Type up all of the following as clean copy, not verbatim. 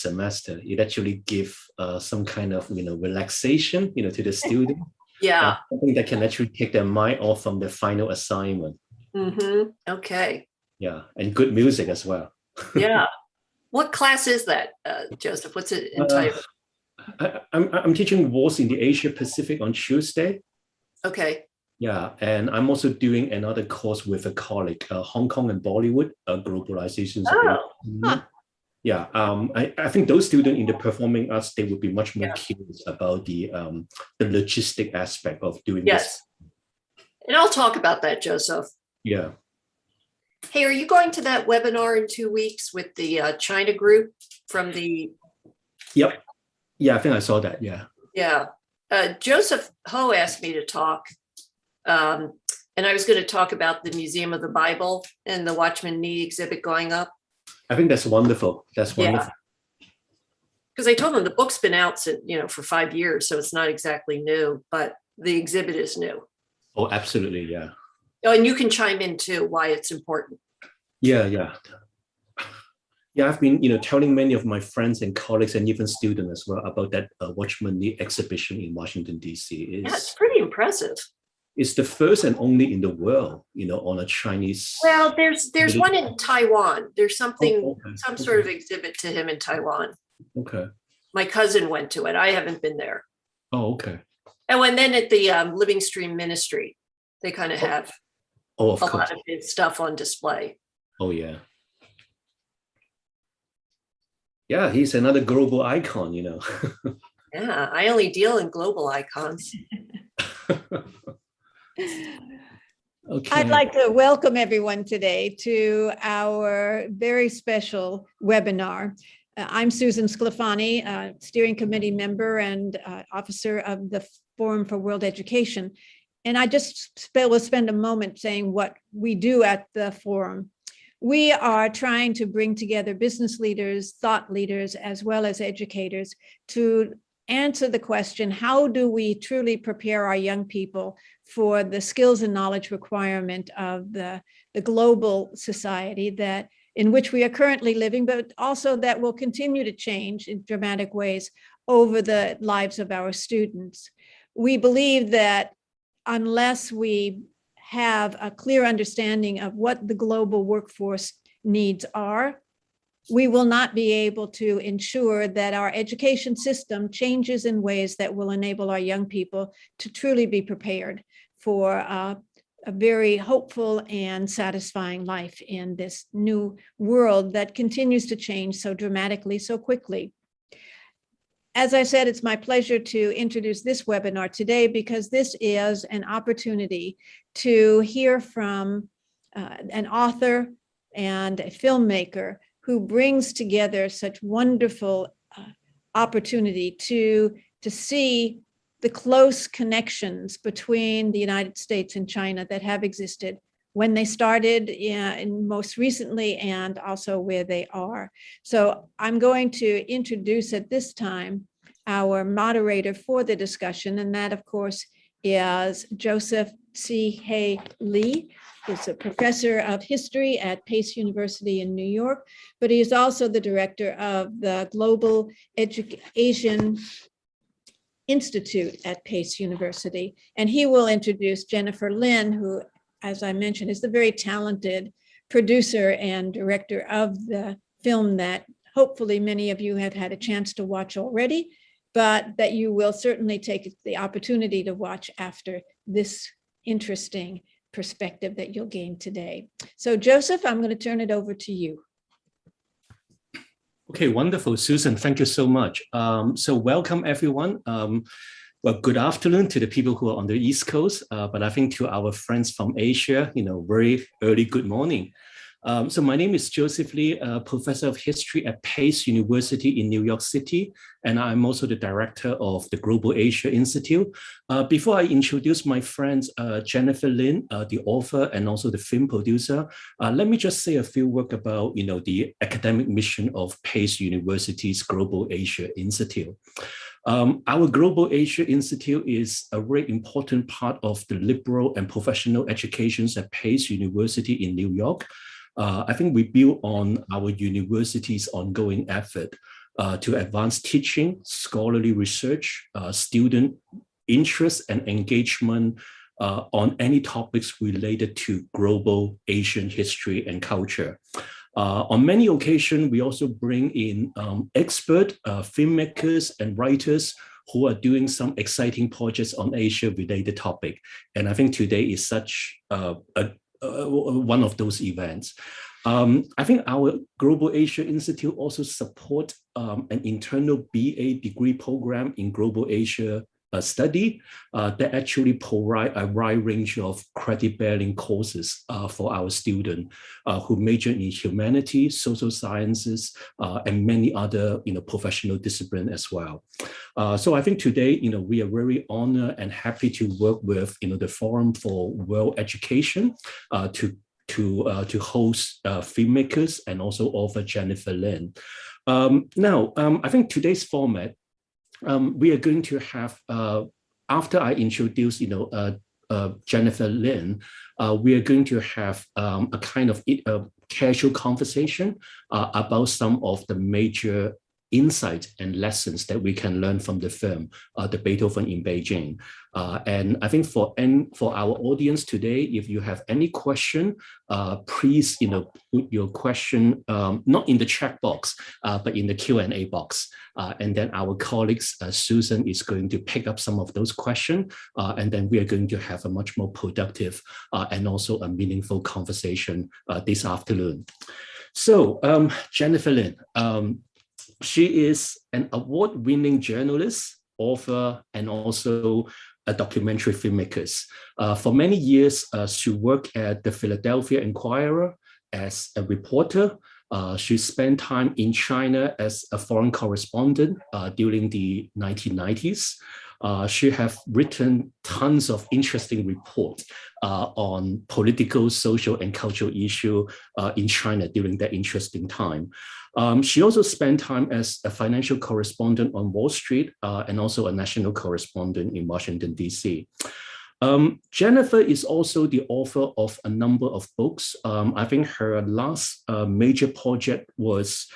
semester. It actually gives some kind of relaxation to the student. Yeah. Something that can actually take their mind off from the final assignment. Mm-hmm. Okay. Yeah, and good music as well. Yeah. What class is that, Joseph? What's it entitled? I'm teaching wars in the Asia Pacific on Tuesday. Okay. Yeah, and I'm also doing another course with a colleague, Hong Kong and Bollywood, globalization. Huh. Yeah, I think those students in the performing arts, they would be much more curious about the logistic aspect of doing this. And I'll talk about that, Joseph. Yeah. Hey, are you going to that webinar in 2 weeks with the China group from the... Yep. Yeah, I think I saw that. Yeah. Yeah. Joseph Ho asked me to talk. And I was going to talk about the Museum of the Bible and the Watchman Nee exhibit going up. I think that's wonderful. That's wonderful. Because I told him the book's been out since, for 5 years, so it's not exactly new, but the exhibit is new. Oh, absolutely. Yeah. Oh, and you can chime in too, why it's important. Yeah. I've been, telling many of my friends and colleagues and even students as well about that Watchman Nee exhibition in Washington, D.C. It's pretty impressive. It's the first and only in the world, on a Chinese. Well, there's one in Taiwan. There's something, some sort of exhibit to him in Taiwan. Okay. My cousin went to it. I haven't been there. Oh, okay. Oh, and then at the Living Stream Ministry, they kind of have a lot of his stuff on display. Oh, yeah. Yeah, he's another global icon, Yeah, I only deal in global icons. Okay. I'd like to welcome everyone today to our very special webinar. I'm Susan Sclafani, steering committee member and officer of the Forum for World Education. And I just will spend a moment saying what we do at the forum. We are trying to bring together business leaders, thought leaders, as well as educators to answer the question, how do we truly prepare our young people for the skills and knowledge requirement of the global society in which we are currently living, but also that will continue to change in dramatic ways over the lives of our students. We believe that unless we have a clear understanding of what the global workforce needs are, we will not be able to ensure that our education system changes in ways that will enable our young people to truly be prepared for a very hopeful and satisfying life in this new world that continues to change so dramatically, so quickly. As I said, it's my pleasure to introduce this webinar today because this is an opportunity to hear from an author and a filmmaker who brings together such wonderful opportunity to see the close connections between the United States and China that have existed when they started and most recently, and also where they are. So I'm going to introduce at this time our moderator for the discussion, and that, of course, is Joseph C. Lee. He's a professor of history at Pace University in New York, but he is also the director of the Global Asian Institute at Pace University. And he will introduce Jennifer Lin, who, as I mentioned, is the very talented producer and director of the film that hopefully many of you have had a chance to watch already, but that you will certainly take the opportunity to watch after this interesting perspective that you'll gain today. So Joseph, I'm going to turn it over to you. Okay, wonderful, Susan. Thank you so much. So welcome everyone. Well, good afternoon to the people who are on the East Coast, but I think to our friends from Asia, very early good morning. So my name is Joseph Lee, professor of history at Pace University in New York City, and I'm also the director of the Global Asia Institute. Before I introduce my friends, Jennifer Lin, the author and also the film producer, let me just say a few words about the academic mission of Pace University's Global Asia Institute. Our Global Asia Institute is a very important part of the liberal and professional educations at Pace University in New York. I think we build on our university's ongoing effort to advance teaching, scholarly research, student interest and engagement on any topics related to global Asian history and culture. On many occasions, we also bring in expert filmmakers and writers who are doing some exciting projects on Asia-related topic. And I think today is such one of those events. I think our Global Asia Institute also support an internal BA degree program in Global Asia study that actually provide a wide range of credit-bearing courses for our students who major in humanities, social sciences, and many other professional disciplines as well. So I think today we are very honored and happy to work with the Forum for World Education to host filmmakers and also author Jennifer Lin. Now, I think today's format, we are going to have, after I introduce, Jennifer Lin, we are going to have a kind of casual conversation about some of the major insights and lessons that we can learn from the film, the Beethoven in Beijing. And I think for our audience today, if you have any question, please put your question not in the chat box, but in the Q&A box. And then our colleagues, Susan is going to pick up some of those questions, and then we are going to have a much more productive and also a meaningful conversation this afternoon. So Jennifer Lin, she is an award-winning journalist, author, and also a documentary filmmaker. For many years, she worked at the Philadelphia Inquirer as a reporter. She spent time in China as a foreign correspondent during the 1990s. She has written tons of interesting reports on political, social, and cultural issues in China during that interesting time. She also spent time as a financial correspondent on Wall Street and also a national correspondent in Washington, D.C. Jennifer is also the author of a number of books. I think her last major project was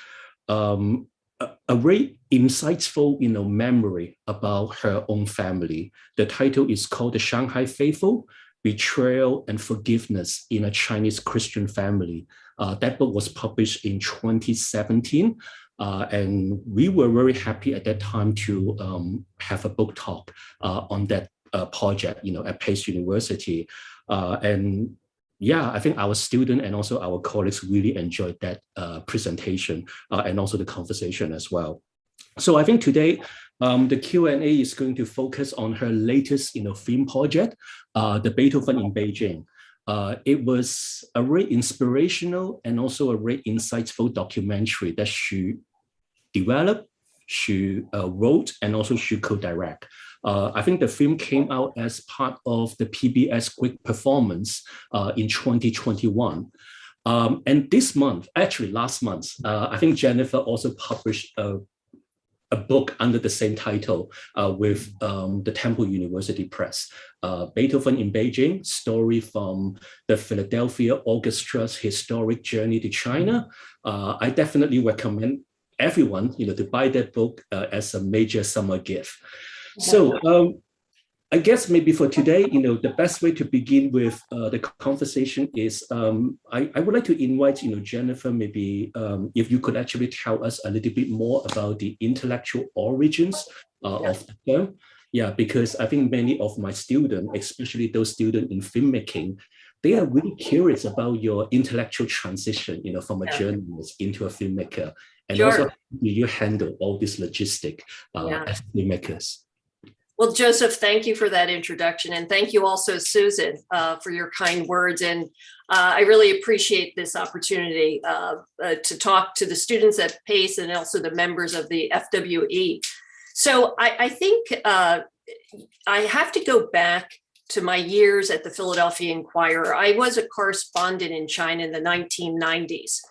a very insightful, memory about her own family. The title is called The Shanghai Faithful: Betrayal and Forgiveness in a Chinese Christian Family. That book was published in 2017. And we were very happy at that time to have a book talk on that project, at Pace University. And yeah, I think our students and also our colleagues really enjoyed that presentation and also the conversation as well. So I think today the Q&A is going to focus on her latest film project, the Beethoven in Beijing. It was a very inspirational and also a very insightful documentary that she developed, she wrote, and also she could-direct. I think the film came out as part of the PBS Quick Performance in 2021. And this month, actually last month, I think Jennifer also published a book under the same title with the Temple University Press, Beethoven in Beijing, Story from the Philadelphia Orchestra's Historic Journey to China. I definitely recommend everyone to buy that book as a major summer gift. So I guess maybe for today, the best way to begin with the conversation is I would like to invite, Jennifer, maybe if you could actually tell us a little bit more about the intellectual origins of the film. Yeah, because I think many of my students, especially those students in filmmaking, they are really curious about your intellectual transition, from a journalist into a filmmaker. And also, how do you handle all this logistic as filmmakers? Well, Joseph, thank you for that introduction. And thank you also, Susan, for your kind words. And I really appreciate this opportunity to talk to the students at PACE and also the members of the FWE. So I think I have to go back to my years at the Philadelphia Inquirer. I was a correspondent in China in the 1990s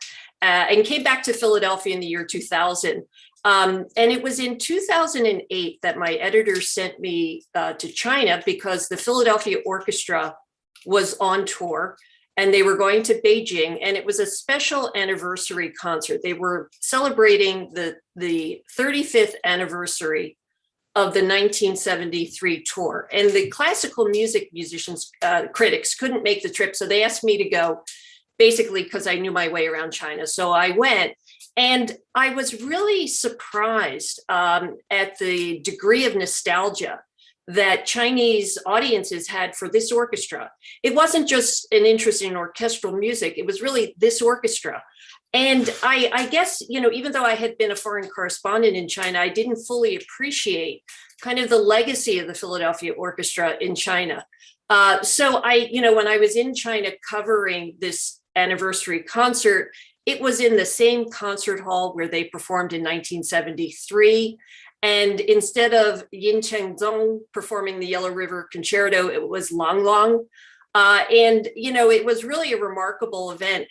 and came back to Philadelphia in the year 2000. And it was in 2008 that my editor sent me to China because the Philadelphia Orchestra was on tour. and they were going to Beijing, and it was a special anniversary concert. They were celebrating the 35th anniversary of the 1973 tour. And the classical music musicians, critics couldn't make the trip. So they asked me to go, basically because I knew my way around China. So I went, and I was really surprised at the degree of nostalgia that Chinese audiences had for this orchestra. It wasn't just an interest in orchestral music, it was really this orchestra. And I guess, even though I had been a foreign correspondent in China, I didn't fully appreciate kind of the legacy of the Philadelphia Orchestra in China. So when I was in China covering this anniversary concert, it was in the same concert hall where they performed in 1973. And instead of Yin Chengzong performing the Yellow River Concerto, it was Lang Lang. And it was really a remarkable event.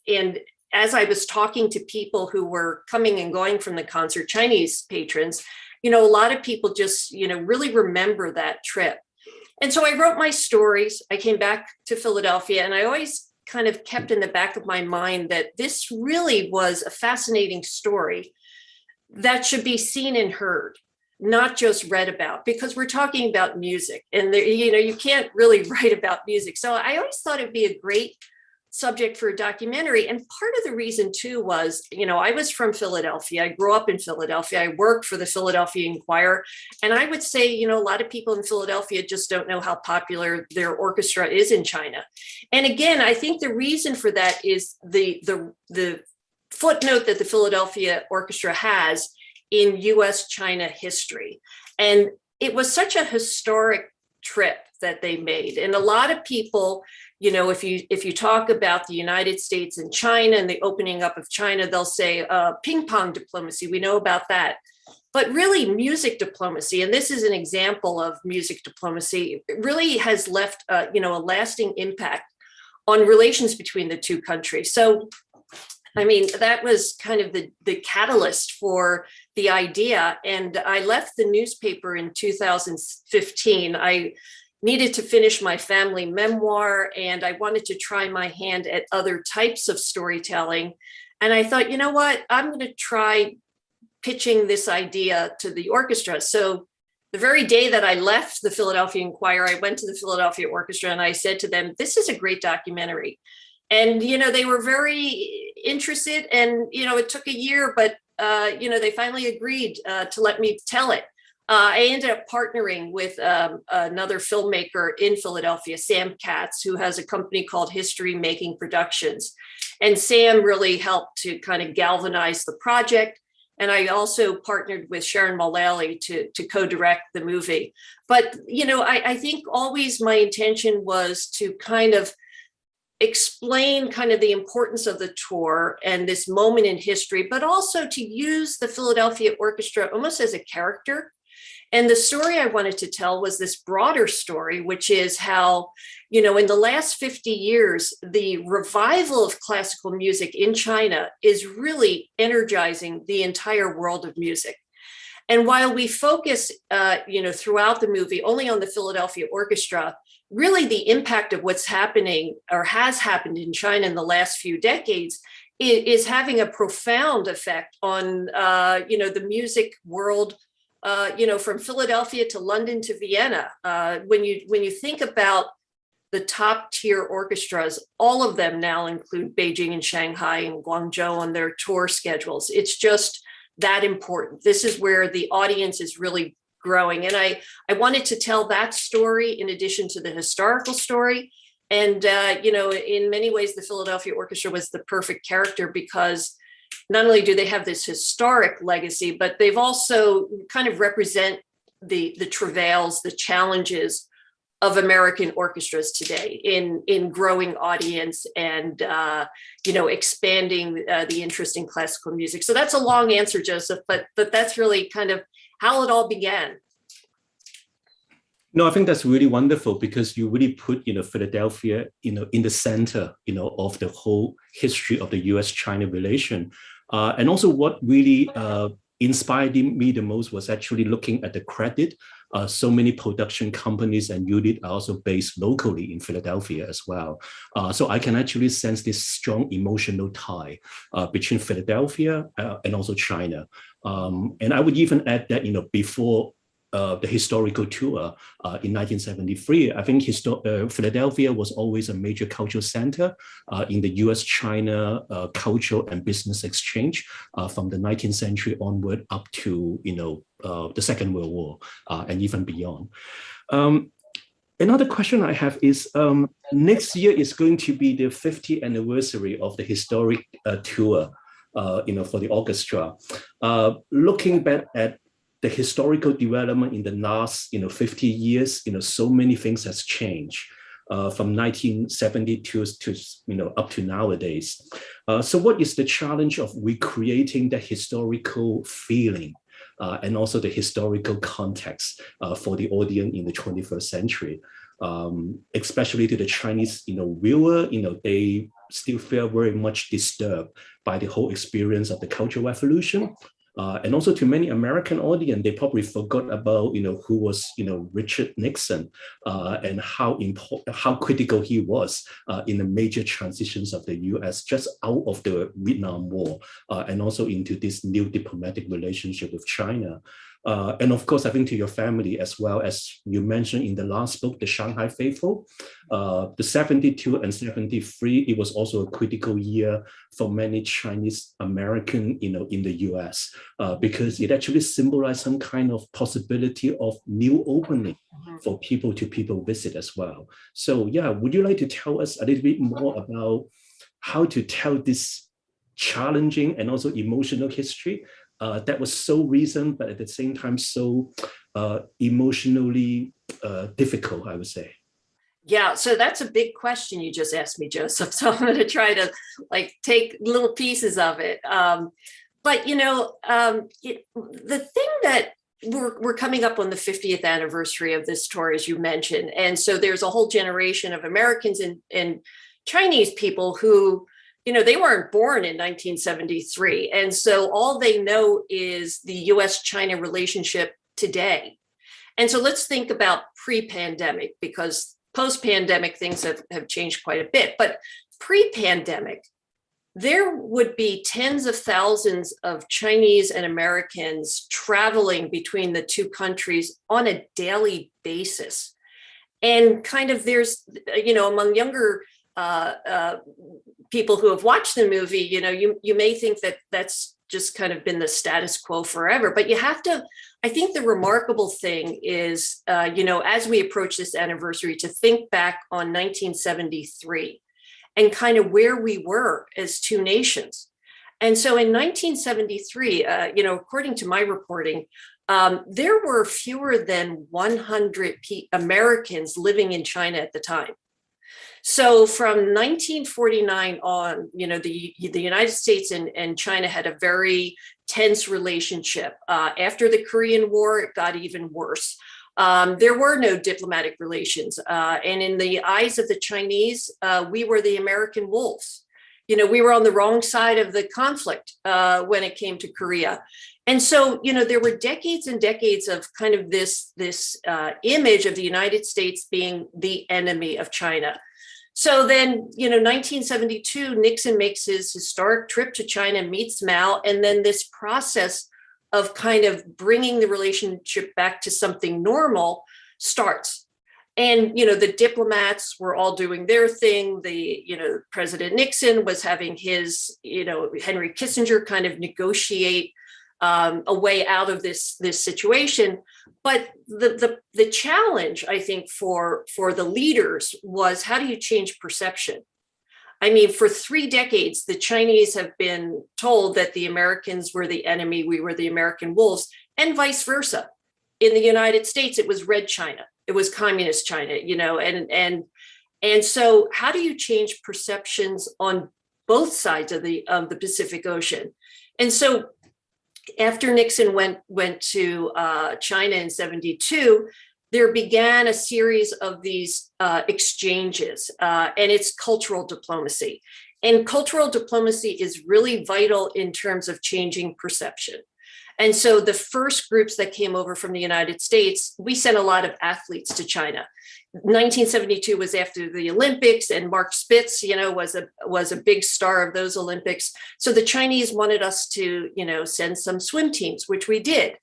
And as I was talking to people who were coming and going from the concert, Chinese patrons, a lot of people just, really remember that trip. And so I wrote my stories. I came back to Philadelphia, and I always kind of kept in the back of my mind that this really was a fascinating story that should be seen and heard, not just read about, because we're talking about music, and you can't really write about music. So I always thought it'd be a great subject for a documentary. And part of the reason too was, I was from Philadelphia. I grew up in Philadelphia. I worked for the Philadelphia Inquirer. And I would say, a lot of people in Philadelphia just don't know how popular their orchestra is in China. And again, I think the reason for that is the footnote that the Philadelphia Orchestra has in US-China history. And it was such a historic trip that they made. And a lot of people, if you talk about the United States and China and the opening up of China, they'll say ping pong diplomacy. We know about that. But really music diplomacy, and this is an example of music diplomacy, it really has left a lasting impact on relations between the two countries. So that was kind of the catalyst for the idea. And I left the newspaper in 2015. I needed to finish my family memoir, and I wanted to try my hand at other types of storytelling. And I thought, I'm going to try pitching this idea to the orchestra. So the very day that I left the Philadelphia Inquirer, I went to the Philadelphia Orchestra and I said to them, this is a great documentary. And, they were very interested, and, it took a year, but, they finally agreed to let me tell it. I ended up partnering with another filmmaker in Philadelphia, Sam Katz, who has a company called History Making Productions. And Sam really helped to kind of galvanize the project. And I also partnered with Sharon Mullally to co-direct the movie. But, I think always my intention was to kind of explain kind of the importance of the tour and this moment in history, but also to use the Philadelphia Orchestra almost as a character. And the story I wanted to tell was this broader story, which is how, in the last 50 years, the revival of classical music in China is really energizing the entire world of music. And while we focus, throughout the movie only on the Philadelphia Orchestra, really the impact of what's happening or has happened in China in the last few decades is having a profound effect on, the music world. From Philadelphia to London to Vienna. When you think about the top tier orchestras, all of them now include Beijing and Shanghai and Guangzhou on their tour schedules. It's just that important. This is where the audience is really growing. And I wanted to tell that story in addition to the historical story. And, in many ways, the Philadelphia Orchestra was the perfect character because not only do they have this historic legacy, but they've also kind of represent the travails, the challenges of American orchestras today in growing audience and, expanding the interest in classical music. So that's a long answer, Joseph, but that's really kind of how it all began. No, I think that's really wonderful because you really put, Philadelphia, in the center, of the whole history of the US-China relation. And also what really inspired me the most was actually looking at the credit So many production companies and units are also based locally in Philadelphia as well. So I can actually sense this strong emotional tie between Philadelphia and also China. And I would even add that, before the historical tour in 1973, I think Philadelphia was always a major cultural center in the US-China cultural and business exchange from the 19th century onward up to, the Second World War and even beyond. Another question I have is, next year is going to be the 50th anniversary of the historic tour, for the orchestra. Looking back at the historical development in the last, 50 years, so many things has changed from 1972 to, up to nowadays. So what is the challenge of recreating the historical feeling and also the historical context for the audience in the 21st century, especially to the Chinese, viewer, they still feel very much disturbed by the whole experience of the Cultural Revolution. And also to many American audience, they probably forgot about, who was, Richard Nixon and how critical he was in the major transitions of the US just out of the Vietnam War and also into this new diplomatic relationship with China. And of course, I think to your family, as well as you mentioned in the last book, The Shanghai Faithful, the 72 and 73, it was also a critical year for many Chinese American, in the US, because it actually symbolized some kind of possibility of new opening for people-to-people visit as well. So yeah, would you like to tell us a little bit more about how to tell this challenging and also emotional history that was so recent, but at the same time so emotionally difficult, I would say? Yeah, so that's a big question you just asked me, Joseph. So I'm going to try to take little pieces of it. But the thing that we're coming up on the 50th anniversary of this tour, as you mentioned, and so there's a whole generation of Americans and Chinese people who, they weren't born in 1973. And so all they know is the US-China relationship today. And so let's think about pre-pandemic, because post-pandemic things have changed quite a bit. But pre-pandemic, there would be tens of thousands of Chinese and Americans traveling between the two countries on a daily basis. And kind of there's, among younger people who have watched the movie, you may think that that's just kind of been the status quo forever. But you have to, I think the remarkable thing is, as we approach this anniversary, to think back on 1973 and kind of where we were as two nations. And so in 1973, according to my reporting, there were fewer than 100 Americans living in China at the time. So from 1949 on, the United States and China had a very tense relationship. After the Korean War, it got even worse. There were no diplomatic relations. And in the eyes of the Chinese, we were the American wolves. We were on the wrong side of the conflict when it came to Korea. And so, there were decades and decades of kind of this image of the United States being the enemy of China. So then, 1972, Nixon makes his historic trip to China, meets Mao, and then this process of kind of bringing the relationship back to something normal starts. And, the diplomats were all doing their thing. President Nixon was having his, Henry Kissinger kind of negotiate a way out of this situation. But the challenge, I think, for the leaders was, how do you change perception? I mean, for 3 decades, the Chinese have been told that the Americans were the enemy, we were the American wolves, and vice versa. In the United States, it was Red China, it was Communist China, and so how do you change perceptions on both sides of the Pacific Ocean? And so after Nixon went to China in 72, there began a series of these exchanges, and it's cultural diplomacy. And cultural diplomacy is really vital in terms of changing perception. And so the first groups that came over from the United States, we sent a lot of athletes to China. 1972 was after the Olympics, and Mark Spitz, was a big star of those Olympics. So the Chinese wanted us to, send some swim teams, which we did.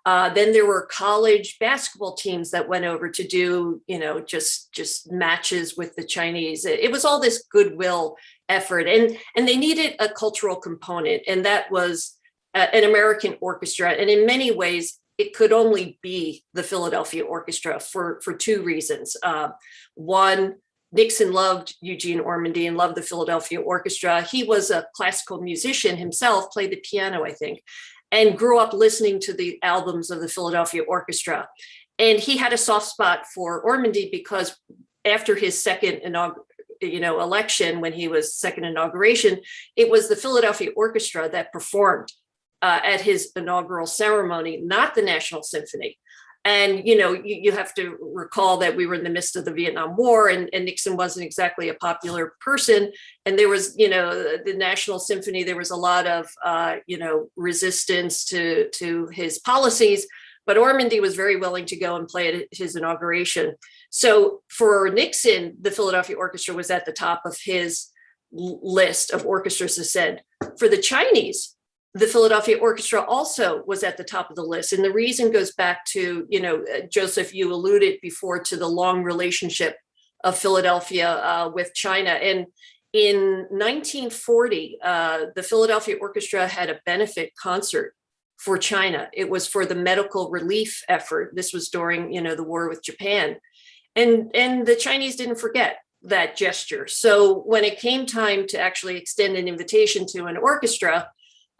Then there were college basketball teams that went over to do, just matches with the Chinese. It was all this goodwill effort, and they needed a cultural component, and that was an American orchestra. And in many ways, it could only be the Philadelphia Orchestra for two reasons. One, Nixon loved Eugene Ormandy and loved the Philadelphia Orchestra. He was a classical musician himself, played the piano, I think, and grew up listening to the albums of the Philadelphia Orchestra. And he had a soft spot for Ormandy because after his second election, when he was second inauguration, it was the Philadelphia Orchestra that performed at his inaugural ceremony, not the National Symphony. And, you have to recall that we were in the midst of the Vietnam War, and Nixon wasn't exactly a popular person. And there was, the National Symphony, there was a lot of, resistance to his policies, but Ormandy was very willing to go and play at his inauguration. So for Nixon, the Philadelphia Orchestra was at the top of his list of orchestras to send. For the Chinese, the Philadelphia Orchestra also was at the top of the list. And the reason goes back to, Joseph, you alluded before to the long relationship of Philadelphia with China. And in 1940, the Philadelphia Orchestra had a benefit concert for China. It was for the medical relief effort. This was during, the war with Japan. And the Chinese didn't forget that gesture. So when it came time to actually extend an invitation to an orchestra,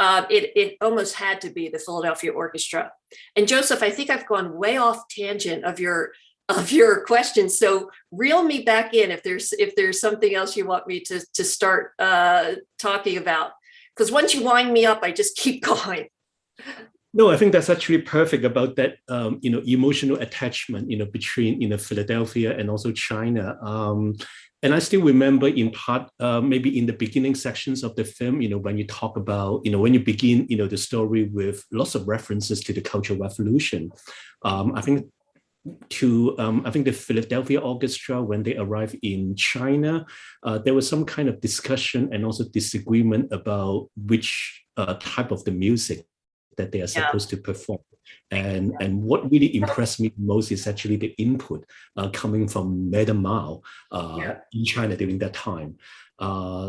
it almost had to be the Philadelphia Orchestra. And Joseph, I think I've gone way off tangent of your question. So reel me back in if there's something else you want me to start talking about. Because once you wind me up, I just keep going. No, I think that's actually perfect about that, emotional attachment, between, Philadelphia and also China. And I still remember in part, maybe in the beginning sections of the film, when you talk about, when you begin, the story with lots of references to the Cultural Revolution. I think the Philadelphia Orchestra, when they arrived in China, there was some kind of discussion and also disagreement about which type of the music that they are supposed to perform. And what really impressed me most is actually the input coming from Madame Mao in China during that time.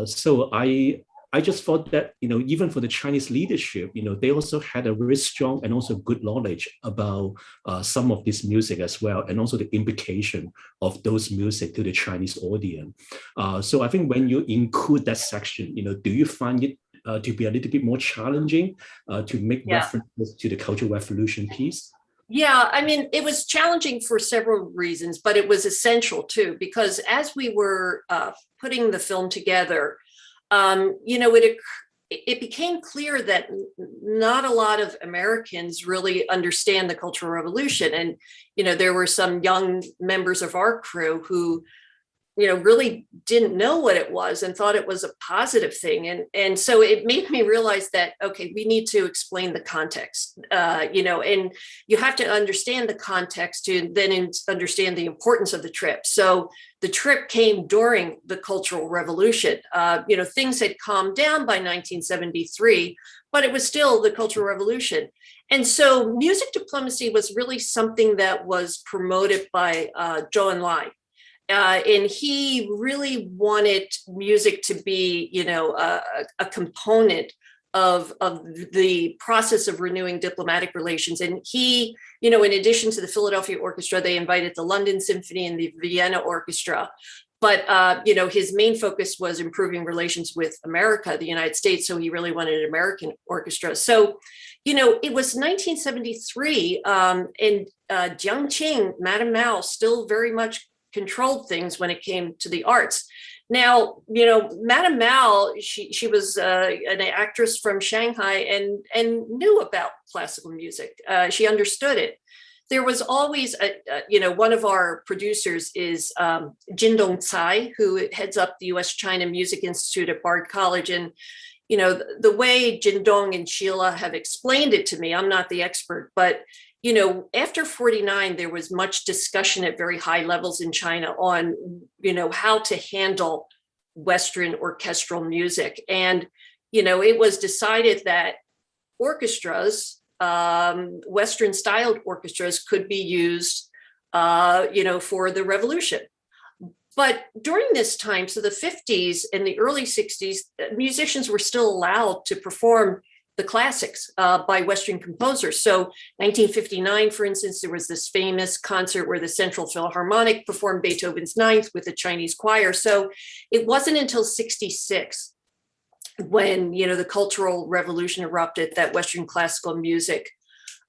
So I just thought that, even for the Chinese leadership, they also had a very strong and also good knowledge about some of this music as well, and also the implication of those music to the Chinese audience. So I think when you include that section, do you find it to be a little bit more challenging to make references to the Cultural Revolution piece? Yeah, I mean, it was challenging for several reasons, but it was essential too, because as we were putting the film together, it became clear that not a lot of Americans really understand the Cultural Revolution. And, there were some young members of our crew who really didn't know what it was and thought it was a positive thing. And so it made me realize that, okay, we need to explain the context, and you have to understand the context to then understand the importance of the trip. So the trip came during the Cultural Revolution. Things had calmed down by 1973, but it was still the Cultural Revolution. And so music diplomacy was really something that was promoted by Zhou Enlai. And he really wanted music to be, a component of the process of renewing diplomatic relations. And he, in addition to the Philadelphia Orchestra, they invited the London Symphony and the Vienna Orchestra. But, his main focus was improving relations with America, the United States. So he really wanted an American orchestra. So, it was 1973 and Jiang Qing, Madame Mao, still very much controlled things when it came to the arts. Now, Madame Mao, she was an actress from Shanghai and knew about classical music. She understood it. There was always, one of our producers is Jindong Tsai, who heads up the U.S. China Music Institute at Bard College. And, the way Jindong and Sheila have explained it to me, I'm not the expert, but after 49, there was much discussion at very high levels in China on, how to handle Western orchestral music. And, it was decided that orchestras, Western styled orchestras could be used, for the revolution. But during this time, so the 50s and the early 60s, musicians were still allowed to perform the classics by Western composers. So 1959, for instance, there was this famous concert where the Central Philharmonic performed Beethoven's Ninth with a Chinese choir. So it wasn't until 66 when, the Cultural Revolution erupted that Western classical music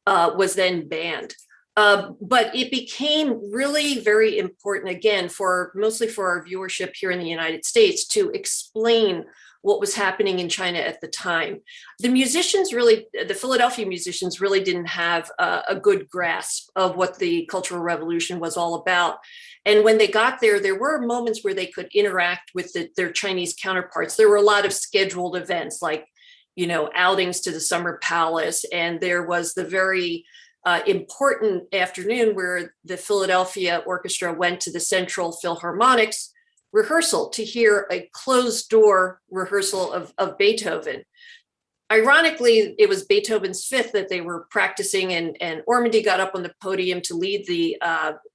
was then banned. But it became really very important, again, mostly for our viewership here in the United States, to explain what was happening in China at the time. The Philadelphia musicians really didn't have a good grasp of what the Cultural Revolution was all about. And when they got there, there were moments where they could interact with their Chinese counterparts. There were a lot of scheduled events like, outings to the Summer Palace. And there was the very important afternoon where the Philadelphia Orchestra went to the Central Philharmonic's rehearsal to hear a closed door rehearsal of Beethoven. Ironically, it was Beethoven's Fifth that they were practicing, and Ormandy got up on the podium to lead the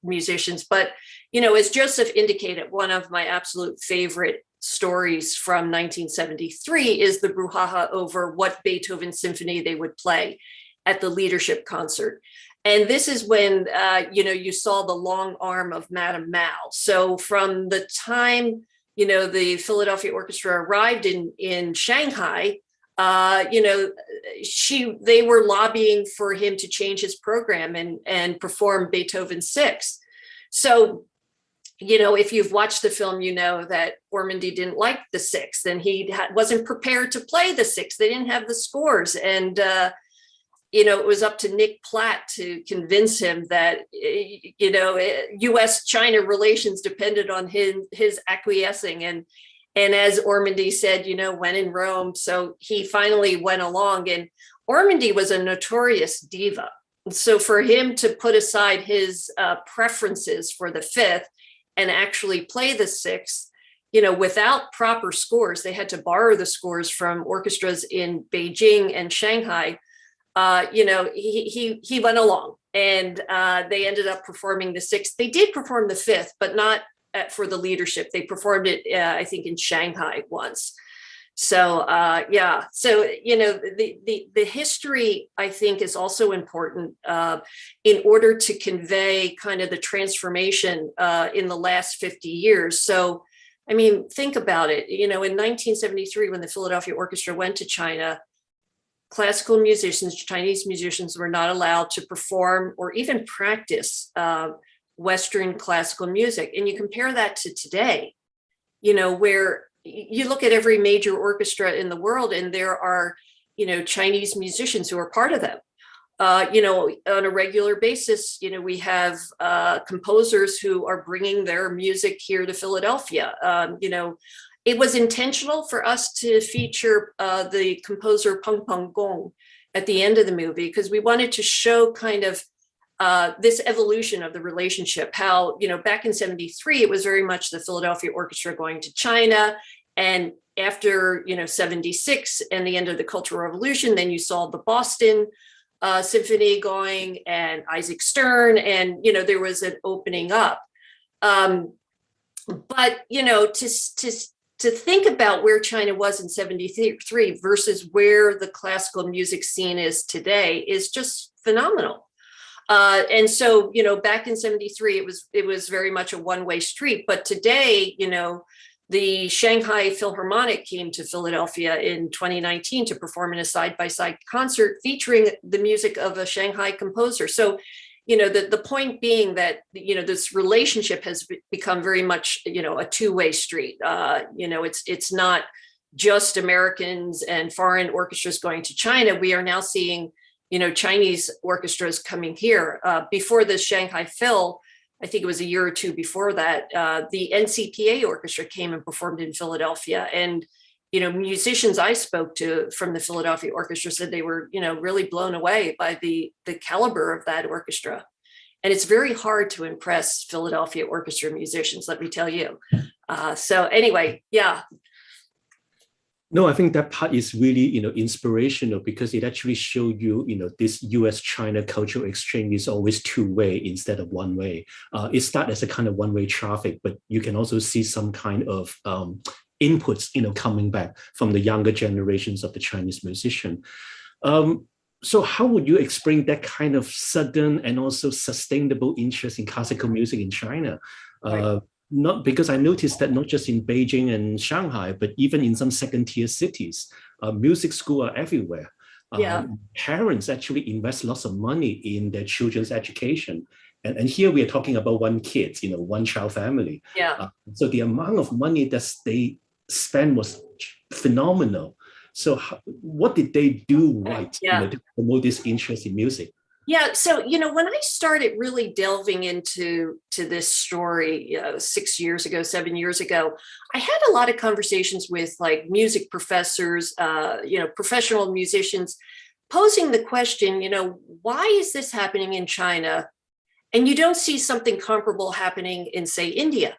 musicians. But, as Joseph indicated, one of my absolute favorite stories from 1973 is the brouhaha over what Beethoven symphony they would play at the leadership concert. And this is when, you saw the long arm of Madame Mao. So from the time, the Philadelphia Orchestra arrived in Shanghai, they were lobbying for him to change his program and perform Beethoven's Sixth. So, if you've watched the film, you know that Ormandy didn't like the Sixth, and he wasn't prepared to play the Sixth. They didn't have the scores. And, it was up to Nick Platt to convince him that, U.S.-China relations depended on his acquiescing. And as Ormandy said, when in Rome. So he finally went along. And Ormandy was a notorious diva. So for him to put aside his preferences for the Fifth and actually play the Sixth, without proper scores, they had to borrow the scores from orchestras in Beijing and Shanghai. He went along, and they ended up performing the Sixth. They did perform the Fifth, but not for the leadership. They performed it, I think, in Shanghai once. So, So, the history, I think, is also important in order to convey kind of the transformation in the last 50 years. So, I mean, think about it. In 1973, when the Philadelphia Orchestra went to China, classical musicians, Chinese musicians, were not allowed to perform or even practice Western classical music. And you compare that to today, where you look at every major orchestra in the world and there are, Chinese musicians who are part of them. On a regular basis, we have composers who are bringing their music here to Philadelphia. It was intentional for us to feature the composer Peng Peng Gong at the end of the movie, because we wanted to show kind of this evolution of the relationship, how, back in 73, it was very much the Philadelphia Orchestra going to China. And after, 76 and the end of the Cultural Revolution, then you saw the Boston Symphony going and Isaac Stern, and, there was an opening up. But, to think about where China was in 73 versus where the classical music scene is today is just phenomenal. And so, back in 73, it was very much a one-way street. But today, the Shanghai Philharmonic came to Philadelphia in 2019 to perform in a side-by-side concert featuring the music of a Shanghai composer. So, the point being that, this relationship has become very much, a two-way street. It's not just Americans and foreign orchestras going to China. We are now seeing, Chinese orchestras coming here. Before the Shanghai Phil, I think it was a year or two before that, the NCPA orchestra came and performed in Philadelphia. And, musicians I spoke to from the Philadelphia Orchestra said they were, really blown away by the caliber of that orchestra. And it's very hard to impress Philadelphia Orchestra musicians, let me tell you. So anyway, yeah. No, I think that part is really, inspirational because it actually showed you, this US-China cultural exchange is always two-way instead of one-way. It starts as a kind of one-way traffic, but you can also see some kind of inputs, coming back from the younger generations of the Chinese musician. So how would you explain that kind of sudden and also sustainable interest in classical music in China? Right. Not because I noticed that not just in Beijing and Shanghai, but even in some second-tier cities, music schools are everywhere. Yeah. Parents actually invest lots of money in their children's education. And here we are talking about one kid, one child family. Yeah. So the amount of money that they spent was phenomenal. So what did they do right to promote this interest in music? Yeah. So, when I started really delving into this story 6 years ago, 7 years ago, I had a lot of conversations with like music professors, professional musicians, posing the question, why is this happening in China? And you don't see something comparable happening in, say, India,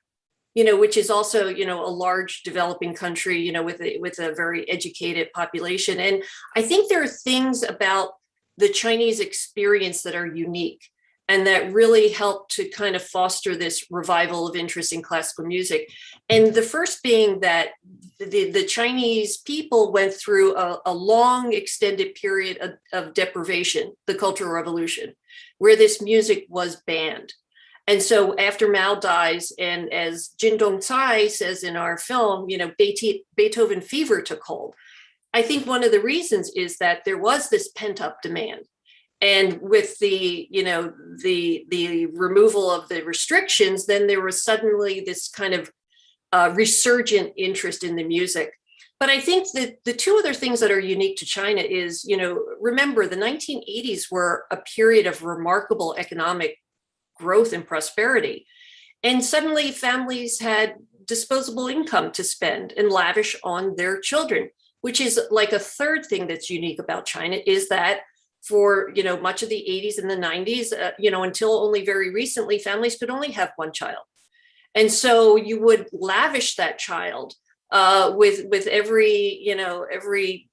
which is also, a large developing country, with a very educated population. And I think there are things about the Chinese experience that are unique and that really help to kind of foster this revival of interest in classical music. And the first being that the Chinese people went through a long extended period of deprivation, the Cultural Revolution, where this music was banned. And so after Mao dies, and as Jin Dongcai says in our film, Beethoven fever took hold. I think one of the reasons is that there was this pent up demand. And with the removal of the restrictions, then there was suddenly this kind of resurgent interest in the music. But I think that the two other things that are unique to China is, remember the 1980s were a period of remarkable economic growth and prosperity. And suddenly families had disposable income to spend and lavish on their children, which is like a third thing that's unique about China, is that for, much of the 80s and the 90s, until only very recently, families could only have one child. And so you would lavish that child with every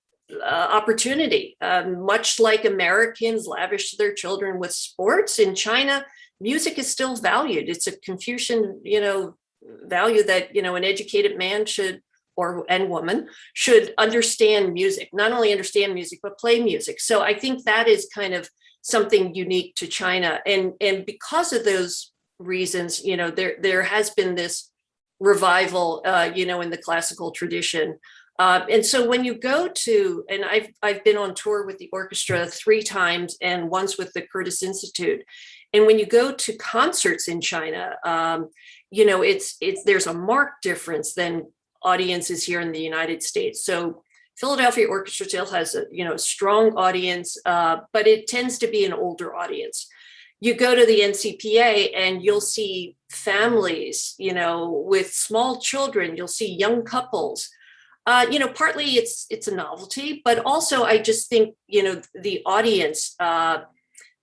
opportunity, much like Americans lavish their children with sports. In China, music is still valued. It's a Confucian, value that, an educated man should, and woman should understand music, not only understand music, but play music. So I think that is kind of something unique to China. And because of those reasons, there has been this revival, in the classical tradition. And so when you go to, and I've been on tour with the orchestra 3 times and once with the Curtis Institute. And when you go to concerts in China, there's a marked difference than audiences here in the United States. So Philadelphia Orchestra still has a strong audience, but it tends to be an older audience. You go to the NCPA and you'll see families, with small children. You'll see young couples. Partly it's a novelty, but also I just think the audience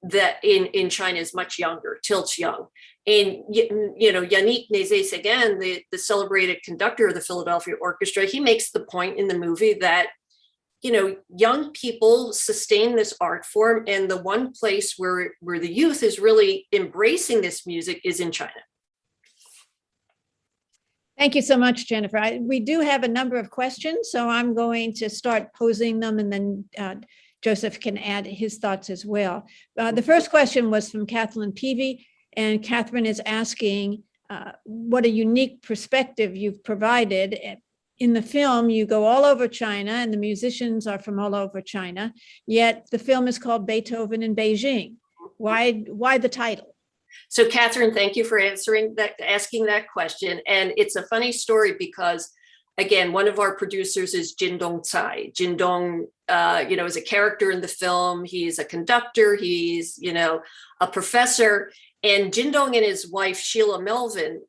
that in China is much younger, tilts young. And, Yannick Nézet-Séguin, the celebrated conductor of the Philadelphia Orchestra, he makes the point in the movie that, young people sustain this art form. And the one place where the youth is really embracing this music is in China. Thank you so much, Jennifer. We do have a number of questions, so I'm going to start posing them, and then Joseph can add his thoughts as well. The first question was from Kathleen Peavy. And Catherine is asking what a unique perspective you've provided. In the film, you go all over China and the musicians are from all over China, yet the film is called Beethoven in Beijing. Why the title? So Catherine, thank you for asking that question. And it's a funny story because, again, one of our producers is Jin Dongcai. Jin Dong, is a character in the film. He's a conductor. He's, a professor. And Jin Dong and his wife, Sheila Melvin,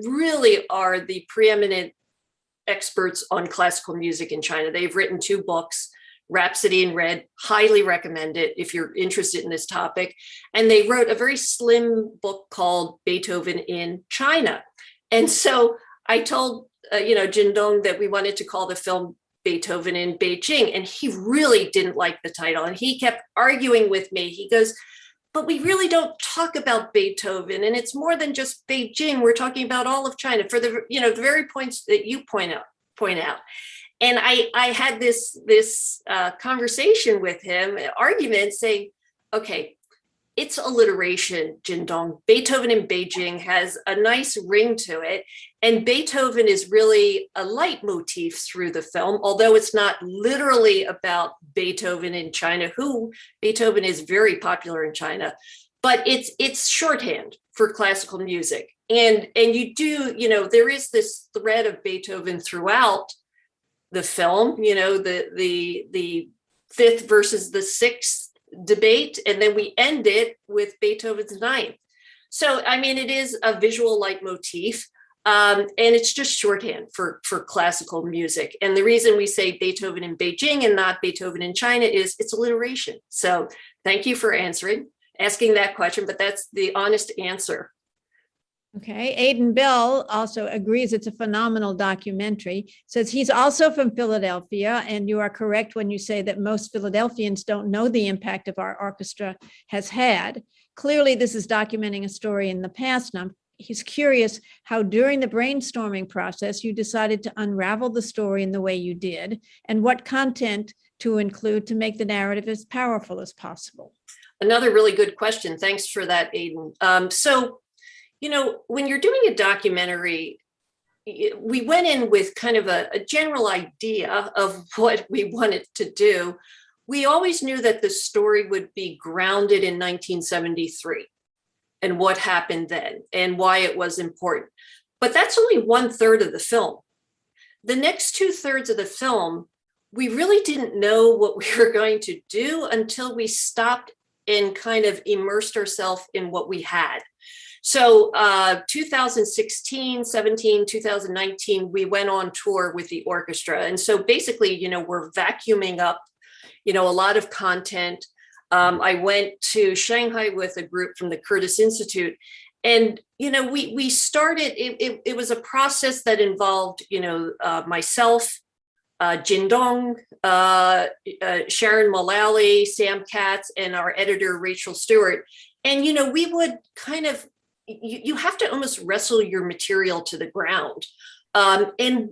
really are the preeminent experts on classical music in China. They've written 2 books, Rhapsody in Red, highly recommend it if you're interested in this topic. And they wrote a very slim book called Beethoven in China. And so I told, Jindong that we wanted to call the film Beethoven in Beijing. And he really didn't like the title. And he kept arguing with me. He goes, but we really don't talk about Beethoven. And it's more than just Beijing. We're talking about all of China for the very points that you point out. And I had this conversation with him, an argument saying, okay, it's alliteration, Jindong. Beethoven in Beijing has a nice ring to it. And Beethoven is really a leitmotif through the film, although it's not literally about Beethoven in China, who Beethoven is very popular in China, but it's shorthand for classical music. And you do, there is this thread of Beethoven throughout the film, the 5th versus the 6th debate, and then we end it with Beethoven's 9th. So, it is a visual leitmotif, and it's just shorthand for classical music. And the reason we say Beethoven in Beijing and not Beethoven in China is it's alliteration. So thank you for asking that question, but that's the honest answer. Okay, Aidan Bell also agrees it's a phenomenal documentary, says he's also from Philadelphia, and you are correct when you say that most Philadelphians don't know the impact of our orchestra has had. Clearly, this is documenting a story in the past. Now, he's curious how during the brainstorming process, you decided to unravel the story in the way you did, and what content to include to make the narrative as powerful as possible. Another really good question. Thanks for that, Aidan. When you're doing a documentary, we went in with kind of a general idea of what we wanted to do. We always knew that the story would be grounded in 1973 and what happened then and why it was important. But that's only 1/3 of the film. The next 2/3 of the film, we really didn't know what we were going to do until we stopped and kind of immersed ourselves in what we had. So 2016, 17, 2019, we went on tour with the orchestra. And so basically, we're vacuuming up, a lot of content. I went to Shanghai with a group from the Curtis Institute. And, we started, it was a process that involved, myself, Jindong, Sharon Mullally, Sam Katz, and our editor, Rachel Stewart. And, we would kind of, you have to almost wrestle your material to the ground. And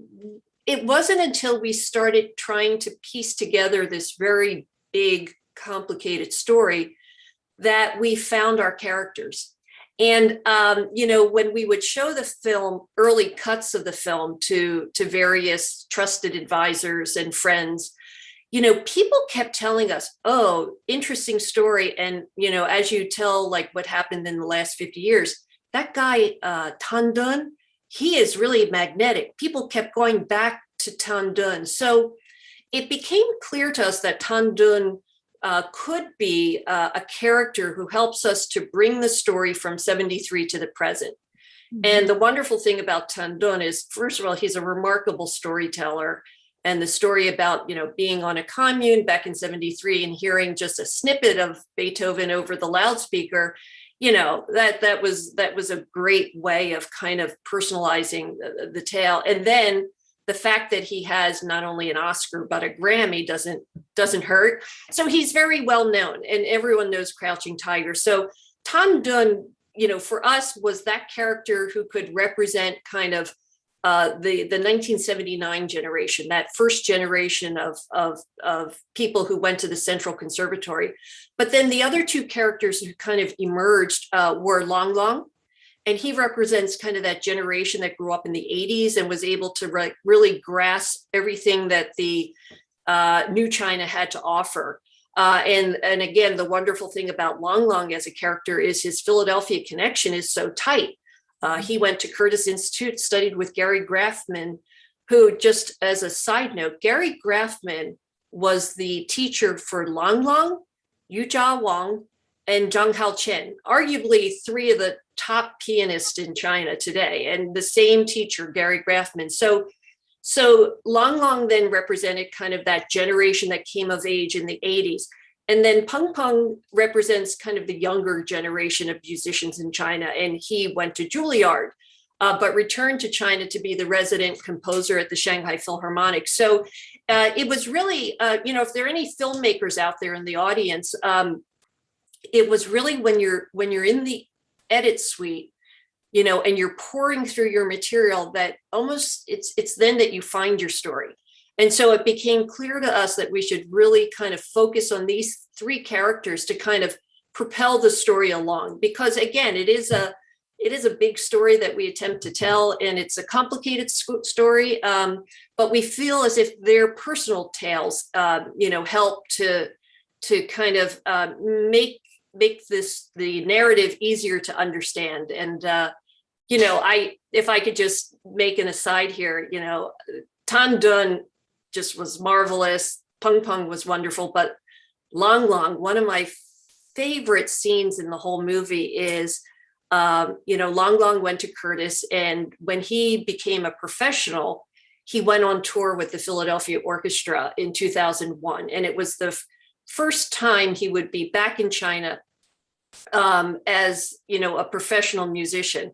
it wasn't until we started trying to piece together this very big, complicated story that we found our characters. And, when we would show the film, early cuts of the film to various trusted advisors and friends, people kept telling us, oh, interesting story. And, as you tell, like what happened in the last 50 years, that guy, Tan Dun, he is really magnetic. People kept going back to Tan Dun. So it became clear to us that Tan Dun could be a character who helps us to bring the story from 73 to the present. Mm-hmm. And the wonderful thing about Tan Dun is, first of all, he's a remarkable storyteller. And the story about, being on a commune back in 73 and hearing just a snippet of Beethoven over the loudspeaker, that was a great way of kind of personalizing the tale. And then the fact that he has not only an Oscar, but a Grammy doesn't hurt. So he's very well known and everyone knows Crouching Tiger. So Tan Dun, for us was that character who could represent kind of the 1979 generation, that first generation of people who went to the Central Conservatory. But then the other 2 characters who kind of emerged were Long Long, and he represents kind of that generation that grew up in the 80s and was able to really grasp everything that the new China had to offer. And again, the wonderful thing about Long Long as a character is his Philadelphia connection is so tight. He went to Curtis Institute, studied with Gary Grafman, who, just as a side note, Gary Grafman was the teacher for Lang Lang, Yu Jia Wang, and Zhang Haochen, arguably 3 of the top pianists in China today, and the same teacher, Gary Grafman. So So Lang Lang then represented kind of that generation that came of age in the 80s. And then Peng Peng represents kind of the younger generation of musicians in China. And he went to Juilliard, but returned to China to be the resident composer at the Shanghai Philharmonic. So it was really, if there are any filmmakers out there in the audience, it was really when you're in the edit suite, and you're pouring through your material, that almost it's then that you find your story. And so it became clear to us that we should really kind of focus on these three characters to kind of propel the story along, because again, it is a big story that we attempt to tell, and it's a complicated story, but we feel as if their personal tales, help to kind of make the narrative easier to understand. And if I could just make an aside here, Tan Dun just was marvelous. Peng Peng was wonderful, but Lang Lang, one of my favorite scenes in the whole movie is, Lang Lang went to Curtis, and when he became a professional, he went on tour with the Philadelphia Orchestra in 2001. And it was the first time he would be back in China as, a professional musician.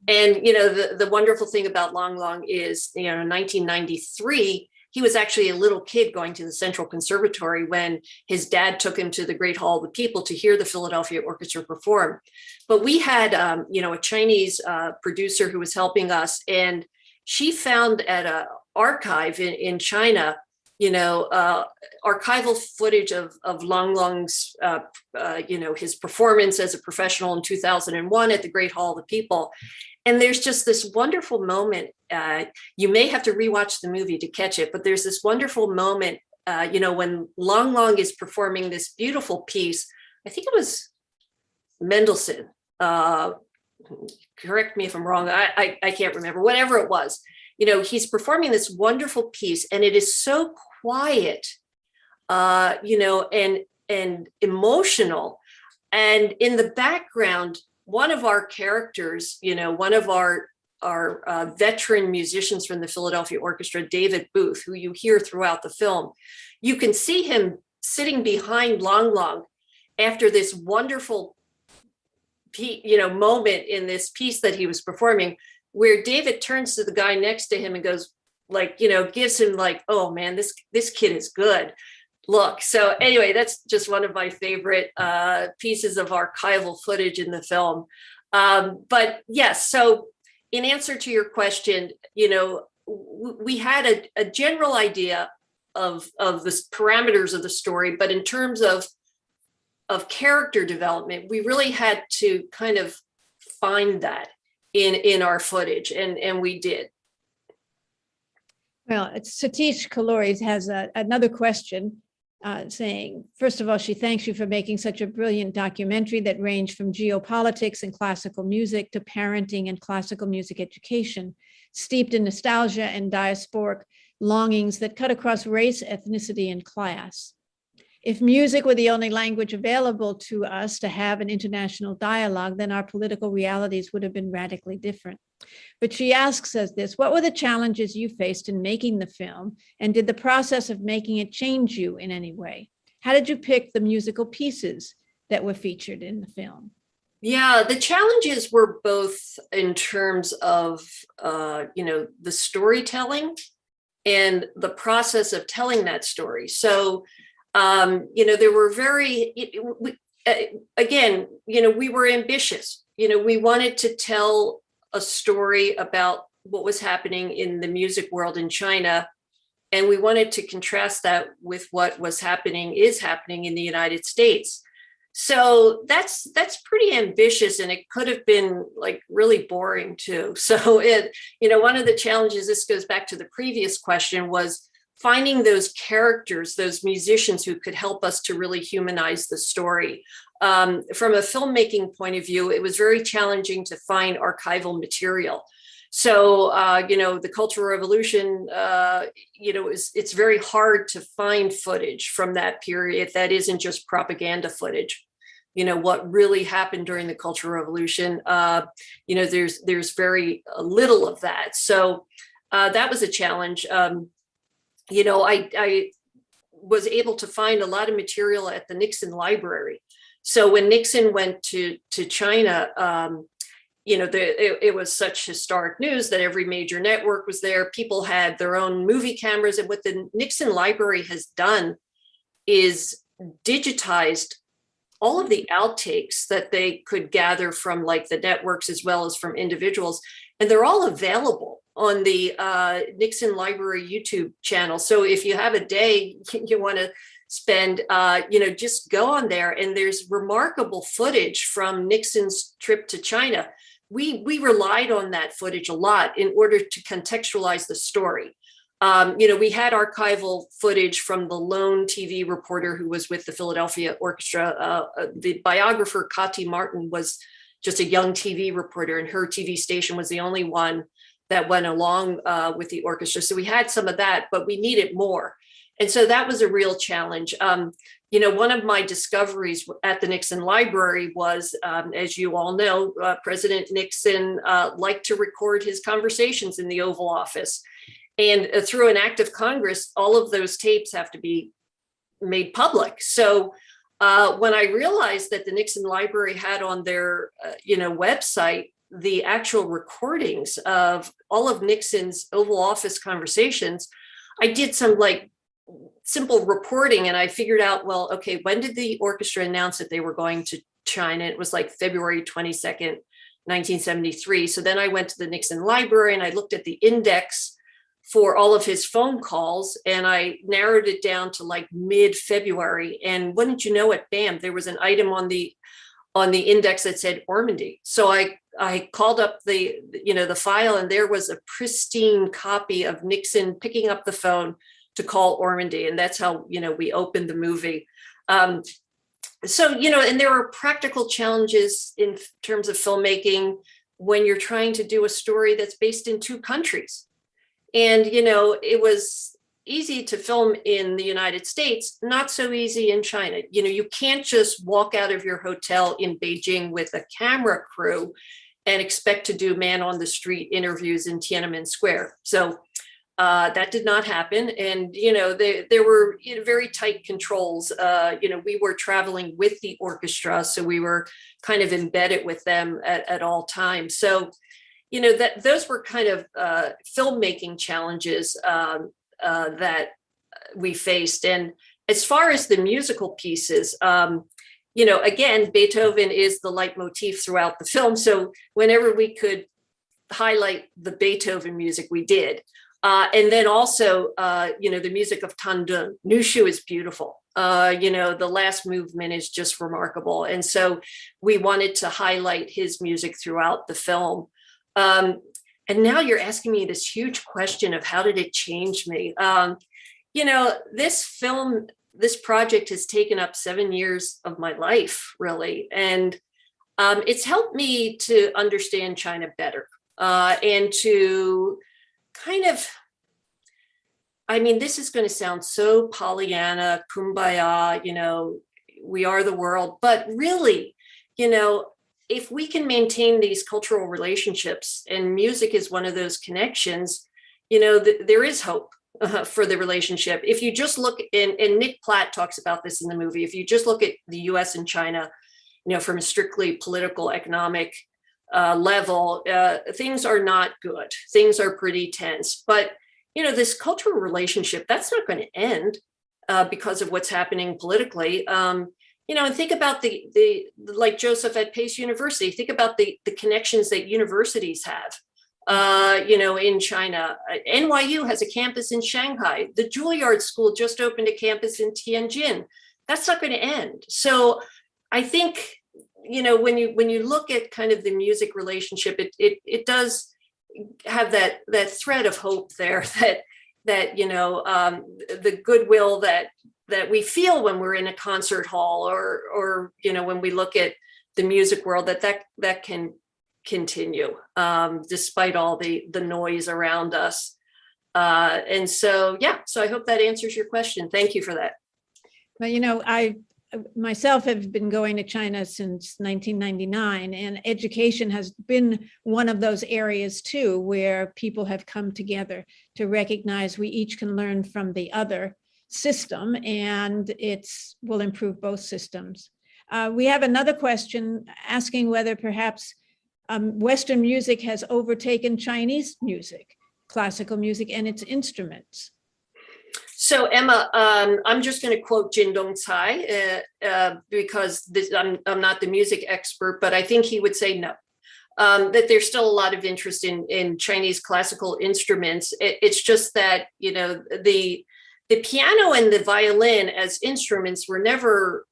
And, the wonderful thing about Lang Lang is, in 1993, he was actually a little kid going to the Central Conservatory when his dad took him to the Great Hall of the People to hear the Philadelphia Orchestra perform. But we had, a Chinese producer who was helping us, and she found at an archive in China, archival footage of Lang Lang's, his performance as a professional in 2001 at the Great Hall of the People. And there's just this wonderful moment. You may have to rewatch the movie to catch it, but there's this wonderful moment, when Lang Lang is performing this beautiful piece. I think it was Mendelssohn. Correct me if I'm wrong. I can't remember. Whatever it was, he's performing this wonderful piece, and it is so quiet, and emotional. And in the background, one of our characters, one of our veteran musicians from the Philadelphia Orchestra, David Booth, who you hear throughout the film, you can see him sitting behind Lang Lang after this wonderful, moment in this piece that he was performing, where David turns to the guy next to him and goes, gives him oh man, this kid is good. Look. So anyway, that's just one of my favorite pieces of archival footage in the film. But yes, so in answer to your question, we had a general idea of the parameters of the story, but in terms of character development, we really had to kind of find that in our footage, and we did. Well, Satish Kalori has another question. Saying, first of all, she thanks you for making such a brilliant documentary that ranged from geopolitics and classical music to parenting and classical music education, steeped in nostalgia and diasporic longings that cut across race, ethnicity, and class. If music were the only language available to us to have an international dialogue, then our political realities would have been radically different. But she asks us this: what were the challenges you faced in making the film, and did the process of making it change you in any way? How did you pick the musical pieces that were featured in the film? Yeah, the challenges were both in terms of, the storytelling and the process of telling that story. So, there were we were ambitious. We wanted to tell a story about what was happening in the music world in China, and we wanted to contrast that with what is happening in the United States. So that's pretty ambitious, and it could have been really boring too. So one of the challenges, this goes back to the previous question, was finding those characters, those musicians who could help us to really humanize the story. From a filmmaking point of view, it was very challenging to find archival material. So, the Cultural Revolution, it's very hard to find footage from that period that isn't just propaganda footage. What really happened during the Cultural Revolution, there's very little of that. So, that was a challenge. I was able to find a lot of material at the Nixon Library. So when Nixon went to China, it was such historic news that every major network was there. People had their own movie cameras. And what the Nixon Library has done is digitized all of the outtakes that they could gather from like the networks as well as from individuals. And they're all available on the Nixon Library YouTube channel. So if you have a day you want to spend, just go on there, and there's remarkable footage from Nixon's trip to China. We relied on that footage a lot in order to contextualize the story. We had archival footage from the lone TV reporter who was with the Philadelphia Orchestra. The biographer, Kati Martin, was just a young TV reporter, and her TV station was the only one that went along with the orchestra. So we had some of that, but we needed more. And so that was a real challenge. One of my discoveries at the Nixon Library was, as you all know, President Nixon liked to record his conversations in the Oval Office. And through an act of Congress, all of those tapes have to be made public. So when I realized that the Nixon Library had on their website the actual recordings of all of Nixon's Oval Office conversations, I did some simple reporting, and I figured out, well, okay, when did the orchestra announce that they were going to China? It was like February 22nd, 1973. So then I went to the Nixon Library and I looked at the index for all of his phone calls, and I narrowed it down to like mid-February. And wouldn't you know it, bam, there was an item on the index that said Ormandy. So I called up the file, and there was a pristine copy of Nixon picking up the phone to call Ormandy. And that's how, we opened the movie. And there are practical challenges in terms of filmmaking when you're trying to do a story that's based in two countries. And, it was easy to film in the United States, not so easy in China. You can't just walk out of your hotel in Beijing with a camera crew and expect to do man on the street interviews in Tiananmen Square. So that did not happen. And, there were very tight controls. We were traveling with the orchestra, so we were kind of embedded with them at all times. So, that those were kind of filmmaking challenges that we faced. And as far as the musical pieces, again, Beethoven is the leitmotif throughout the film. So whenever we could highlight the Beethoven music, we did. And then also, the music of Tandun. Nushu is beautiful. The last movement is just remarkable. And so we wanted to highlight his music throughout the film. And now you're asking me this huge question of how did it change me? This project has taken up 7 years of my life, really. And it's helped me to understand China better and to kind of, this is going to sound so Pollyanna, kumbaya, we are the world, but really, if we can maintain these cultural relationships, and music is one of those connections, there is hope for the relationship. If you just look, and Nick Platt talks about this in the movie, if you just look at the US and China, from a strictly political, economic level, things are not good. Things are pretty tense. But, this cultural relationship, that's not going to end because of what's happening politically. And think about the like Joseph at Pace University, think about the connections that universities have, in China. NYU has a campus in Shanghai. The Juilliard School just opened a campus in Tianjin. That's not going to end. So I think, when you look at kind of the music relationship, it does have that thread of hope there that the goodwill that we feel when we're in a concert hall or when we look at the music world, that can continue despite all the noise around us. And so I hope that answers your question. Thank you for that. Well, myself have been going to China since 1999, and education has been one of those areas too, where people have come together to recognize we each can learn from the other system, and will improve both systems. We have another question asking whether perhaps Western music has overtaken Chinese music, classical music, and its instruments. So Emma, I'm just going to quote Jindong Cai because I'm not the music expert, but I think he would say no. That there's still a lot of interest in Chinese classical instruments. It's just that, you know, the piano and the violin as instruments were never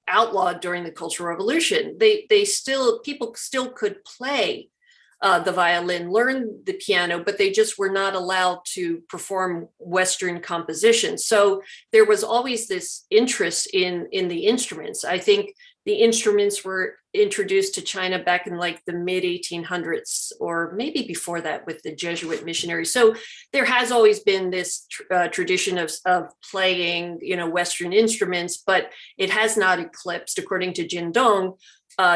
outlawed during the Cultural Revolution. People still could play the violin, learn the piano, but they just were not allowed to perform Western compositions. So there was always this interest in the instruments. I think the instruments were introduced to China back in like the mid 1800s, or maybe before that with the Jesuit missionaries. So there has always been this tradition of playing, you know, Western instruments, but it has not eclipsed, according to Jindong,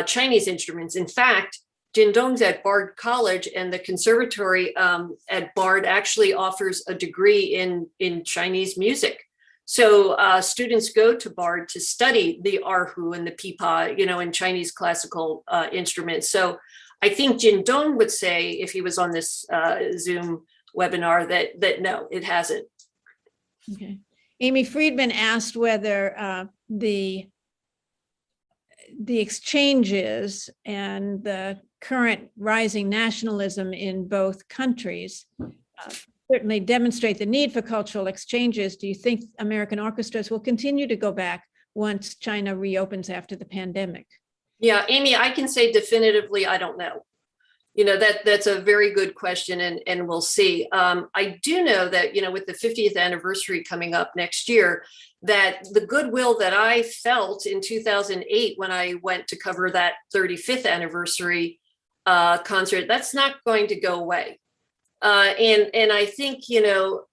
Chinese instruments. In fact, Jindong's at Bard College, and the conservatory at Bard actually offers a degree in Chinese music. So students go to Bard to study the erhu and the pipa, you know, in Chinese classical instruments. So I think Jindong would say, if he was on this Zoom webinar, that no, it hasn't. Okay. Amy Friedman asked whether the exchanges and the current rising nationalism in both countries certainly demonstrate the need for cultural exchanges. Do you think American orchestras will continue to go back once China reopens after the pandemic? Yeah, Amy, I can say definitively, I don't know. You know, that's a very good question, and we'll see. I do know that, you know, with the 50th anniversary coming up next year, that the goodwill that I felt in 2008 when I went to cover that 35th anniversary concert, that's not going to go away. And I think, you know,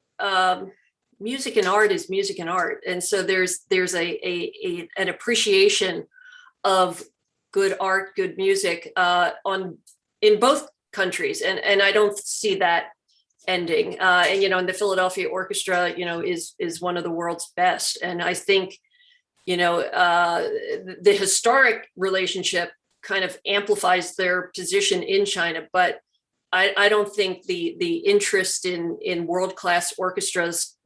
music and art is music and art. And so there's an appreciation of good art, good music in both countries. And I don't see that ending. And, you know, and the Philadelphia Orchestra, you know, is one of the world's best. And I think, you know, the historic relationship kind of amplifies their position in China, but I don't think the interest in world-class orchestras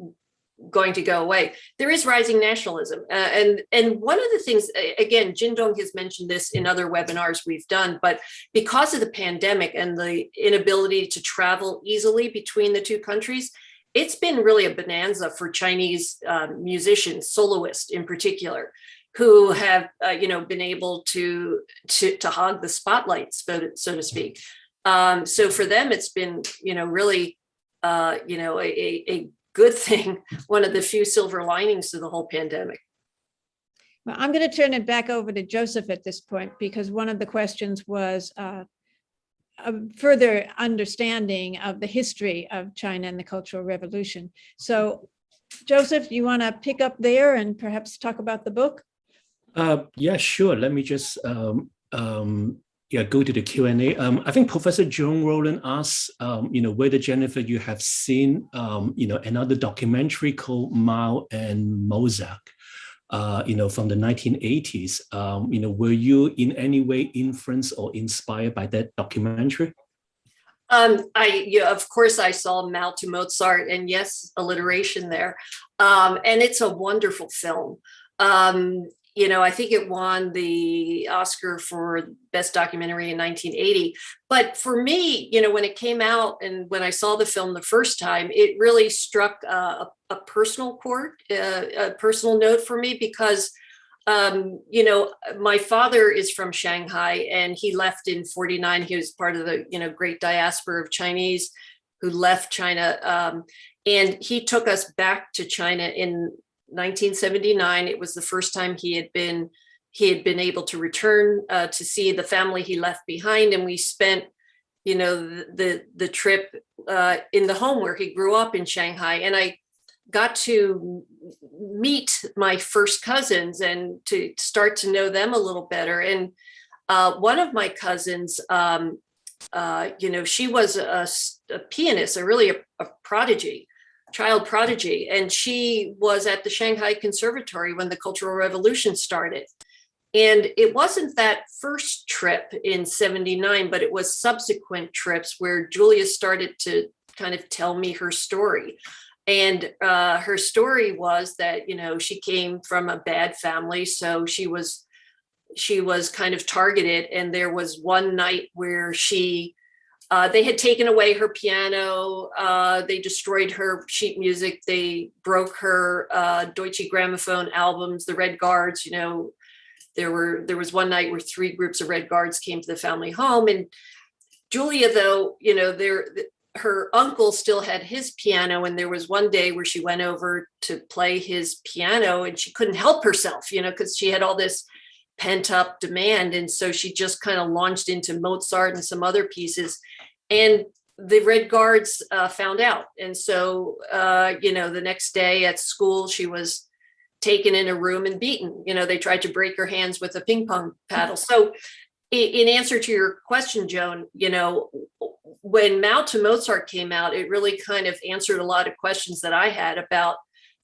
going to go away. There is rising nationalism. And one of the things, again, Jindong has mentioned this in other webinars we've done, but because of the pandemic and the inability to travel easily between the two countries, it's been really a bonanza for Chinese musicians, soloists in particular, who have, you know, been able to hog the spotlight, so to speak. So for them, it's been, you know, really, you know, a good thing, one of the few silver linings to the whole pandemic. Well, I'm going to turn it back over to Joseph at this point, because one of the questions was a further understanding of the history of China and the Cultural Revolution. So, Joseph, you want to pick up there and perhaps talk about the book? Yeah, sure. Let me just go to the Q&A. I think Professor Joan Rowland asks, you know, whether, Jennifer, you have seen, you know, another documentary called Mao and Mozart, you know, from the 1980s. You know, were you in any way influenced or inspired by that documentary? Of course, I saw Mao to Mozart, and yes, alliteration there. And it's a wonderful film. You know, I think it won the Oscar for Best Documentary in 1980. But for me, you know, when it came out and when I saw the film the first time, it really struck a personal chord, a personal note for me, because, you know, my father is from Shanghai, and he left in 49. He was part of the, you know, great diaspora of Chinese who left China. And he took us back to China in 1979. It was the first time he had been able to return to see the family he left behind, and we spent, you know, the trip in the home where he grew up in Shanghai. And got to meet my first cousins and to start to know them a little better. And one of my cousins, she was a pianist, a prodigy, child prodigy. And she was at the Shanghai Conservatory when the Cultural Revolution started. And it wasn't that first trip in '79, but it was subsequent trips where Julia started to kind of tell me her story. And her story was that, she came from a bad family. So she was kind of targeted. And there was one night where they had taken away her piano. They destroyed her sheet music. They broke her Deutsche Grammophon albums, the Red Guards. There was one night where 3 groups of Red Guards came to the family home. And Julia, though, her uncle still had his piano. And there was one day where she went over to play his piano and she couldn't help herself, because she had all this pent up demand. And so she just kind of launched into Mozart and some other pieces. And the Red Guards found out. And so, the next day at school, she was taken in a room and beaten. They tried to break her hands with a ping pong paddle. So in answer to your question, Joan, when Mao to Mozart came out, it really kind of answered a lot of questions that I had about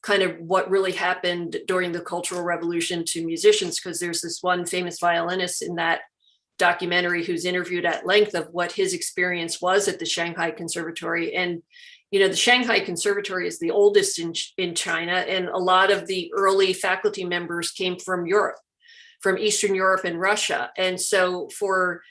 kind of what really happened during the Cultural Revolution to musicians, because there's this one famous violinist in that documentary who's interviewed at length of what his experience was at the Shanghai Conservatory. And, the Shanghai Conservatory is the oldest in China, and a lot of the early faculty members came from Europe, from Eastern Europe and Russia. And so for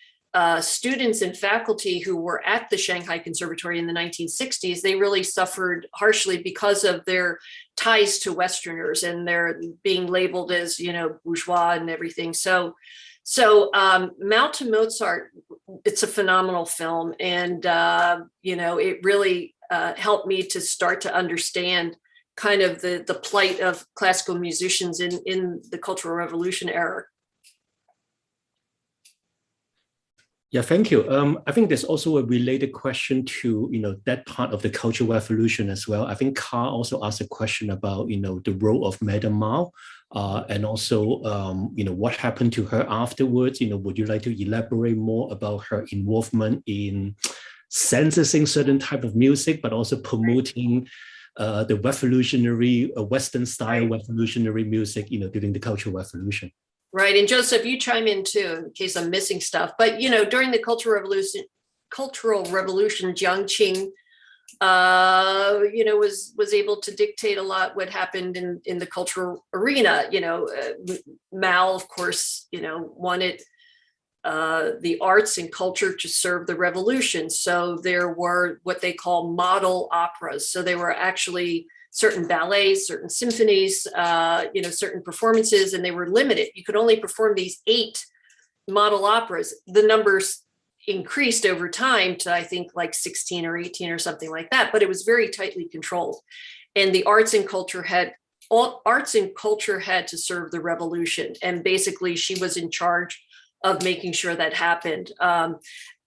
students and faculty who were at the Shanghai Conservatory in the 1960s, they really suffered harshly because of their ties to Westerners and their being labeled as, bourgeois and everything. So Mao to Mozart, it's a phenomenal film. And, it really helped me to start to understand kind of the plight of classical musicians in the Cultural Revolution era. Yeah, thank you. I think there's also a related question to, that part of the Cultural Revolution as well. I think Carl also asked a question about, the role of Madame Mao and also, what happened to her afterwards. Would you like to elaborate more about her involvement in censoring certain type of music, but also promoting the revolutionary, Western style revolutionary music, during the Cultural Revolution? Right. And Joseph, you chime in too, in case I'm missing stuff. But, during the Cultural Revolution, Jiang Qing, was able to dictate a lot what happened in the cultural arena. Mao, of course, wanted the arts and culture to serve the revolution. So there were what they call model operas. So they were actually certain ballets, certain symphonies, certain performances, and they were limited. You could only perform these 8 model operas. The numbers increased over time to, I think, like 16 or 18 or something like that, but it was very tightly controlled. And the arts and culture had to serve the revolution. And basically she was in charge of making sure that happened.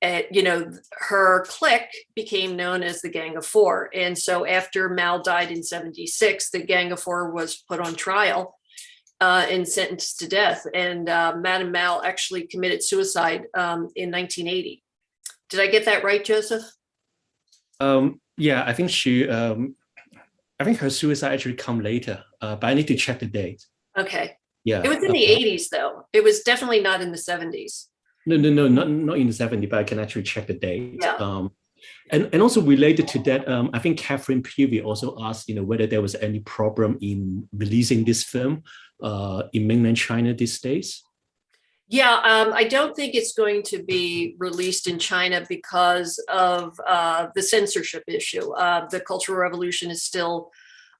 Her clique became known as the Gang of Four. And so after Mao died in '76, the Gang of Four was put on trial and sentenced to death. And Madame Mao actually committed suicide in 1980. Did I get that right, Joseph? Yeah, I think I think her suicide actually come later, but I need to check the date. Okay. Yeah. It was in the 80s, though. It was definitely not in the 70s. No, not in the 70s, but I can actually check the date. Yeah. And also related to that, I think Catherine Peavy also asked, whether there was any problem in releasing this film in mainland China these days. Yeah, I don't think it's going to be released in China because of the censorship issue. The Cultural Revolution is still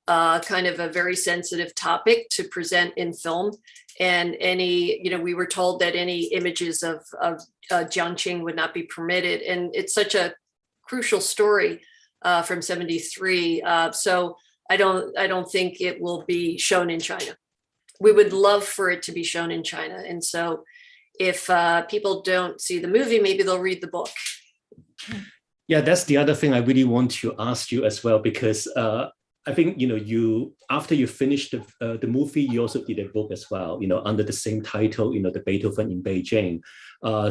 kind of a very sensitive topic to present in film. And we were told that any images of Jiang Qing would not be permitted. And it's such a crucial story from '73. So I don't think it will be shown in China. We would love for it to be shown in China. And so if people don't see the movie, maybe they'll read the book. Yeah, that's the other thing I really want to ask you as well, because I think, you after you finished the movie, you also did a book as well, under the same title, the Beethoven in Beijing.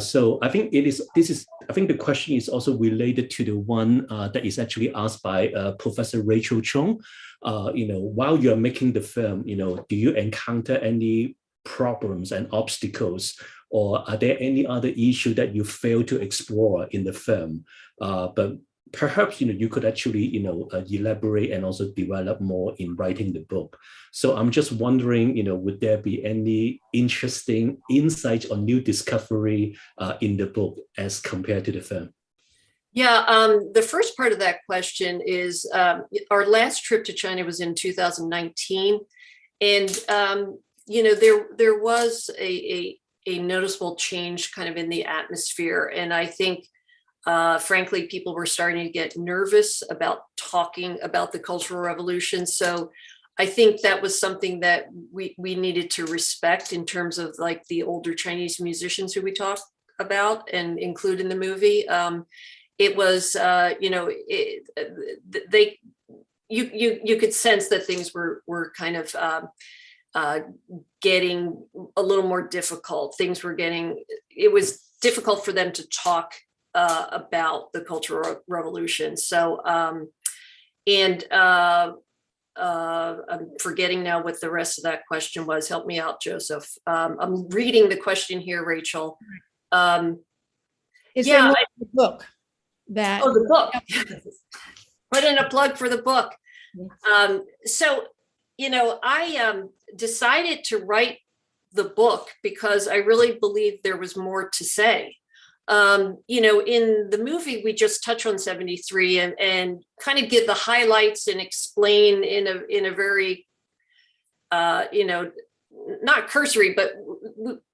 So I think I think the question is also related to the one that is actually asked by Professor Rachel Chung. While you're making the film, do you encounter any problems and obstacles, or are there any other issue that you fail to explore in the film? But perhaps you could actually elaborate and also develop more in writing the book. So I'm just wondering, would there be any interesting insights or new discovery in the book as compared to the film? Yeah, the first part of that question is our last trip to China was in 2019, and there was a noticeable change kind of in the atmosphere, and I think frankly, people were starting to get nervous about talking about the Cultural Revolution. So I think that was something that we needed to respect in terms of like the older Chinese musicians who we talk about and include in the movie. It was, you could sense that things were kind of getting a little more difficult. It was difficult for them to talk about the Cultural Revolution. So, I'm forgetting now what the rest of that question was. Help me out, Joseph. I'm reading the question here, Rachel. Is there the book? The book. Put in a plug for the book. So, I decided to write the book because I really believed there was more to say. In the movie, we just touch on 73 and kind of give the highlights and explain in a very, not cursory, but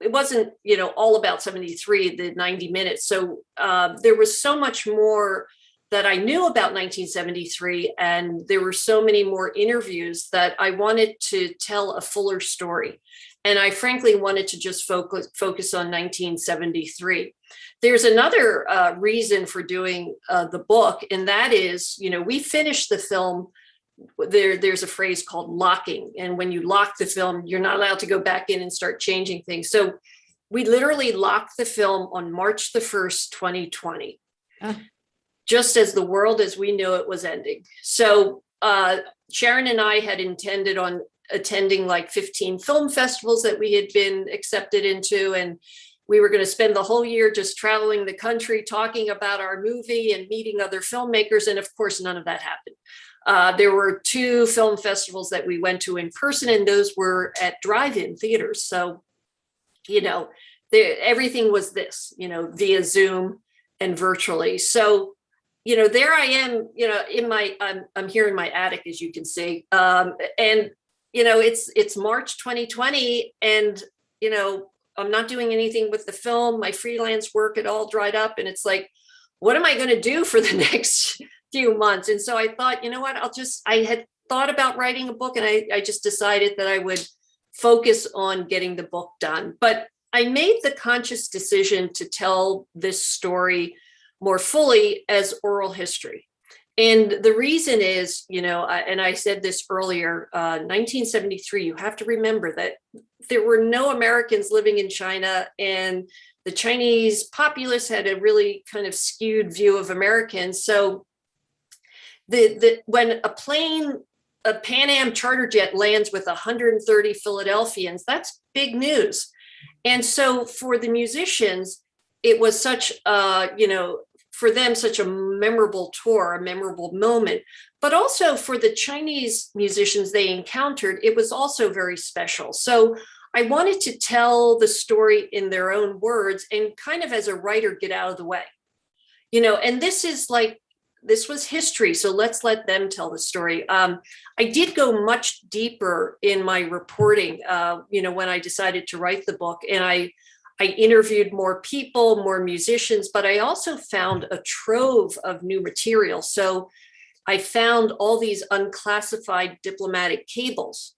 it wasn't, all about 73, the 90 minutes. So there was so much more that I knew about 1973, and there were so many more interviews that I wanted to tell a fuller story. And I frankly wanted to just focus on 1973. There's another reason for doing the book, and that is, we finished the film. There's a phrase called locking. And when you lock the film, you're not allowed to go back in and start changing things. So we literally locked the film on March the 1st, 2020, just as the world as we knew it was ending. So Sharon and I had intended on attending like 15 film festivals that we had been accepted into. And we were going to spend the whole year just traveling the country, talking about our movie and meeting other filmmakers. And of course, none of that happened. There were 2 film festivals that we went to in person, and those were at drive-in theaters. So, everything was this, via Zoom and virtually. So, there I am, I'm here in my attic, as you can see. And it's March 2020, and I'm not doing anything with the film. My freelance work had all dried up, and it's like, what am I going to do for the next few months? And so I thought, I had thought about writing a book, and I just decided that I would focus on getting the book done. But I made the conscious decision to tell this story more fully as oral history. And the reason is, and I said this earlier, 1973, you have to remember that there were no Americans living in China, and the Chinese populace had a really kind of skewed view of Americans. So when a Pan Am charter jet lands with 130 Philadelphians, that's big news. And so for the musicians, it was such, for them, such a memorable tour, a memorable moment. But also for the Chinese musicians they encountered, it was also very special. So I wanted to tell the story in their own words and kind of as a writer, get out of the way. And this was history. So let's let them tell the story. I did go much deeper in my reporting, when I decided to write the book, and I interviewed more people, more musicians, but I also found a trove of new material. So I found all these unclassified diplomatic cables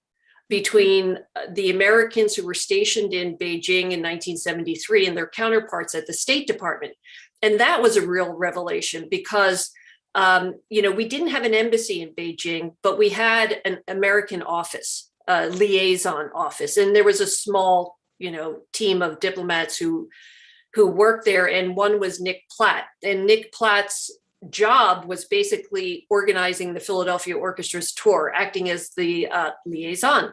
between the Americans who were stationed in Beijing in 1973 and their counterparts at the State Department. And that was a real revelation, because we didn't have an embassy in Beijing, but we had an American office, liaison office. And there was a small, team of diplomats who worked there. And one was Nick Platt. And Nick Platt's job was basically organizing the Philadelphia Orchestra's tour, acting as the liaison.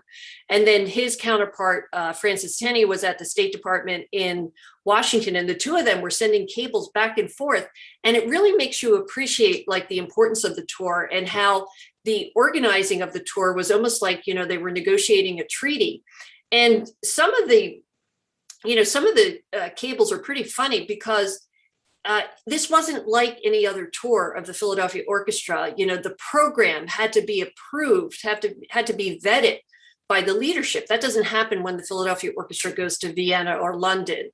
And then his counterpart, Francis Tenney, was at the State Department in Washington, and the two of them were sending cables back and forth. And it really makes you appreciate like the importance of the tour and how the organizing of the tour was almost like, they were negotiating a treaty. And some of the cables are pretty funny because this wasn't like any other tour of the Philadelphia Orchestra. The program had to be approved, had to be vetted by the leadership. That doesn't happen when the Philadelphia Orchestra goes to Vienna or London.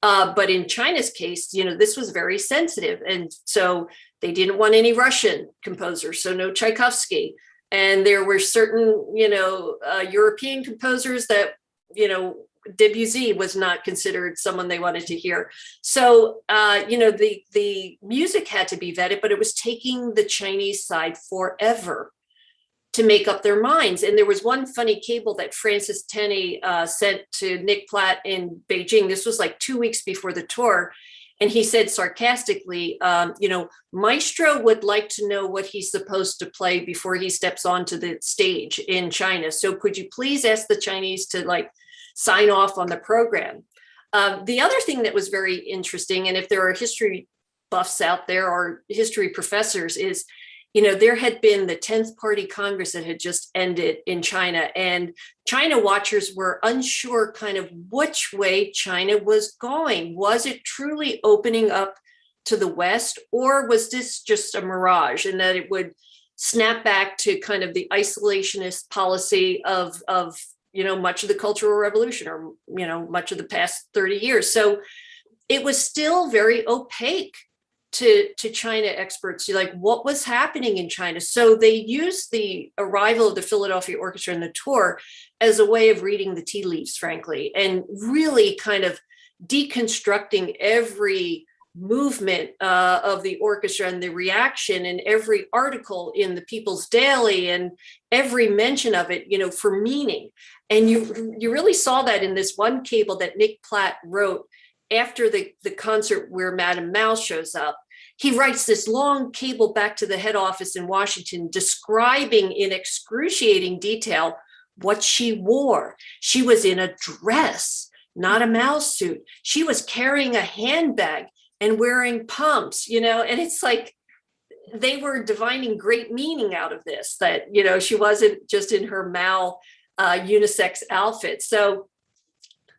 But in China's case, this was very sensitive. And so they didn't want any Russian composers, so no Tchaikovsky. And there were certain, European composers that, Debussy was not considered someone they wanted to hear. So, the music had to be vetted, but it was taking the Chinese side forever to make up their minds. And there was one funny cable that Francis Tenney sent to Nick Platt in Beijing. This was like 2 weeks before the tour. And he said sarcastically, Maestro would like to know what he's supposed to play before he steps onto the stage in China. So could you please ask the Chinese to sign off on the program? The other thing that was very interesting, and if there are history buffs out there or history professors, is, there had been the 10th Party Congress that had just ended in China, and China watchers were unsure kind of which way China was going. Was it truly opening up to the West, or was this just a mirage and that it would snap back to kind of the isolationist policy of much of the Cultural Revolution or, much of the past 30 years. So it was still very opaque to China experts, like what was happening in China. So they used the arrival of the Philadelphia Orchestra and the tour as a way of reading the tea leaves, frankly, and really kind of deconstructing every movement of the orchestra and the reaction and every article in the People's Daily and every mention of it, for meaning. And you really saw that in this one cable that Nick Platt wrote after the concert where Madame Mao shows up. He writes this long cable back to the head office in Washington, describing in excruciating detail what she wore. She was in a dress, not a Mao suit. She was carrying a handbag and wearing pumps, and it's like they were divining great meaning out of this, that, she wasn't just in her Mao unisex outfit. So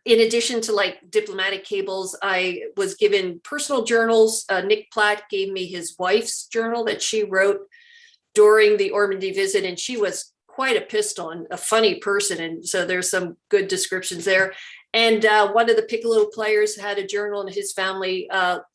in addition to diplomatic cables, I was given personal journals. Nick Platt gave me his wife's journal that she wrote during the Ormandy visit, and she was quite a pistol and a funny person. And so there's some good descriptions there. And one of the piccolo players had a journal, and his family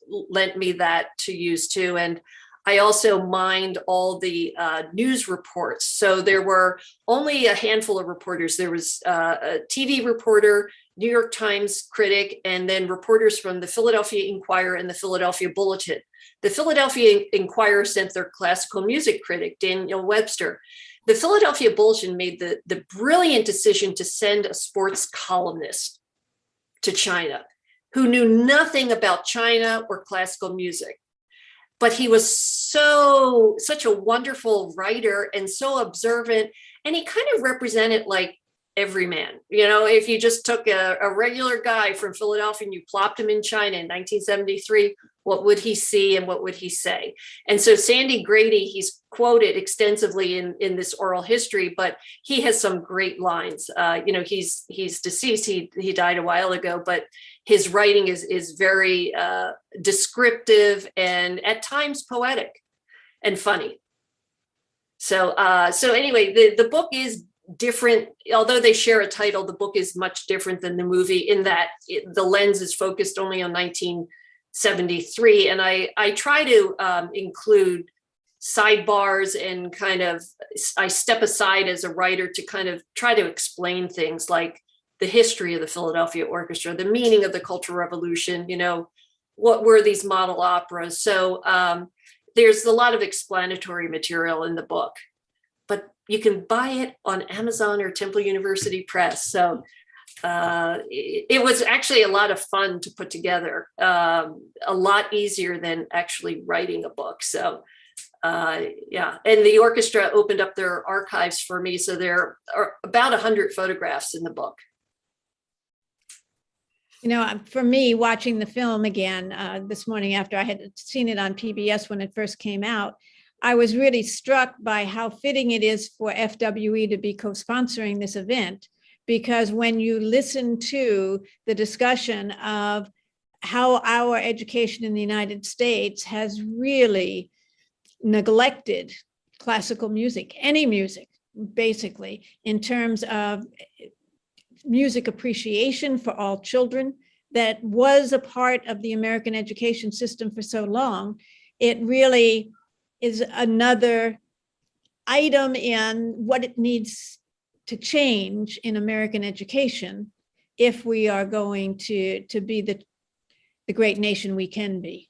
lent me that to use too. And I also mined all the news reports. So there were only a handful of reporters. There was a TV reporter, New York Times critic, and then reporters from the Philadelphia Inquirer and the Philadelphia Bulletin. The Philadelphia Inquirer sent their classical music critic, Daniel Webster. The Philadelphia Bulletin made the brilliant decision to send a sports columnist to China who knew nothing about China or classical music. But he was such a wonderful writer and so observant, and he kind of represented every man. If you just took a regular guy from Philadelphia and you plopped him in China in 1973, what would he see and what would he say? And so Sandy Grady, he's quoted extensively in this oral history, but he has some great lines. He's deceased. He died a while ago, but his writing is very descriptive and at times poetic and funny. So anyway, the book is different. Although they share a title, the book is much different than the movie in that the lens is focused only on 1973. And I try to include sidebars and kind of, I step aside as a writer to kind of try to explain things like the history of the Philadelphia Orchestra, the meaning of the Cultural Revolution, what were these model operas? So there's a lot of explanatory material in the book, but you can buy it on Amazon or Temple University Press. So it was actually a lot of fun to put together, a lot easier than actually writing a book. So yeah, and the orchestra opened up their archives for me. So there are about 100 photographs in the book. You know, for me, watching the film again this morning after I had seen it on PBS when it first came out, I was really struck by how fitting it is for FWE to be co-sponsoring this event, because when you listen to the discussion of how our education in the United States has really neglected classical music, any music, basically, in terms of music appreciation for all children, that was a part of the American education system for so long, it really is another item in what it needs to change in American education if we are going to be the great nation we can be.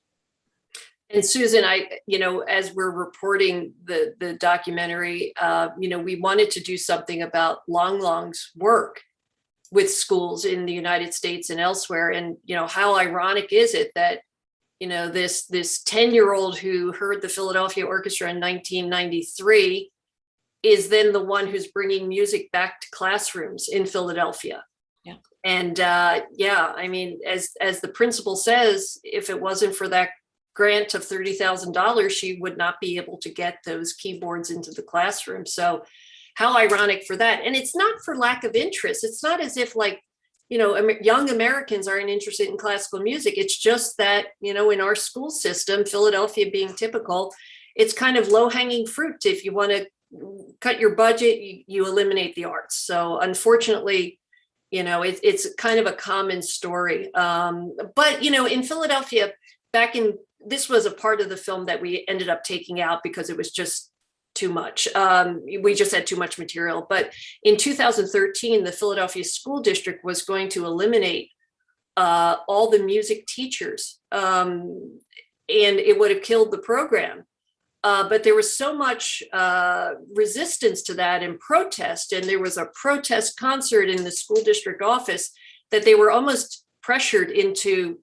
And Susan, as we're reporting the documentary, we wanted to do something about Long Long's work with schools in the United States and elsewhere. And, how ironic is it that, this 10-year-old who heard the Philadelphia Orchestra in 1993 is then the one who's bringing music back to classrooms in Philadelphia. Yeah. And as the principal says, if it wasn't for that grant of $30,000, she would not be able to get those keyboards into the classroom. So how ironic for that. And it's not for lack of interest. It's not as if young Americans aren't interested in classical music. It's just that, in our school system, Philadelphia being typical, it's kind of low-hanging fruit. If you want to cut your budget, you eliminate the arts. So unfortunately, it's kind of a common story. But, in Philadelphia, this was a part of the film that we ended up taking out because it was just too much. We just had too much material. But in 2013, the Philadelphia School District was going to eliminate all the music teachers, and it would have killed the program. But there was so much resistance to that and protest, and there was a protest concert in the school district office that they were almost pressured into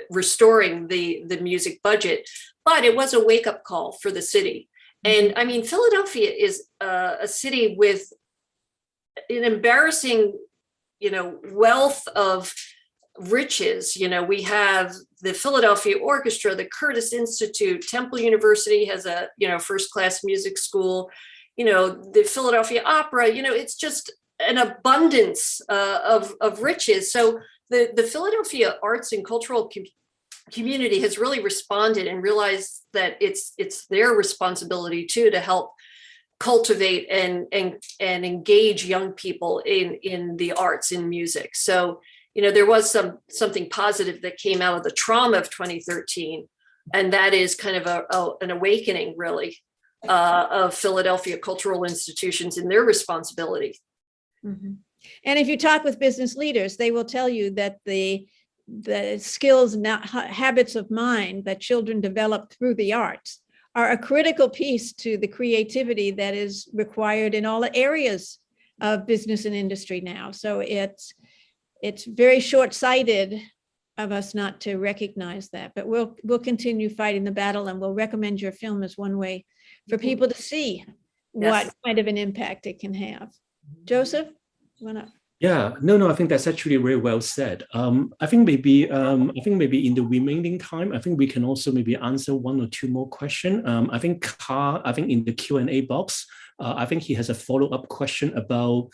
restoring the music budget. But it was a wake-up call for the city. And Philadelphia is a city with an embarrassing, wealth of riches. We have the Philadelphia Orchestra, the Curtis Institute, Temple University has a, first-class music school, the Philadelphia Opera, it's just an abundance of riches. So the Philadelphia arts and cultural community has really responded and realized that it's their responsibility too to help cultivate and engage young people in the arts and music. So there was something positive that came out of the trauma of 2013, and that is kind of an awakening really of Philadelphia cultural institutions in their responsibility. Mm-hmm. And if you talk with business leaders, they will tell you that the skills and habits of mind that children develop through the arts are a critical piece to the creativity that is required in all areas of business and industry now. So it's very short-sighted of us not to recognize that, but we'll continue fighting the battle, and we'll recommend your film as one way for people to see what kind of an impact it can have. Joseph, you want to? Yeah, no, I think that's actually very well said. I think maybe in the remaining time, I think we can also maybe answer one or two more questions. I think Carl, in the Q&A box, I think he has a follow-up question about,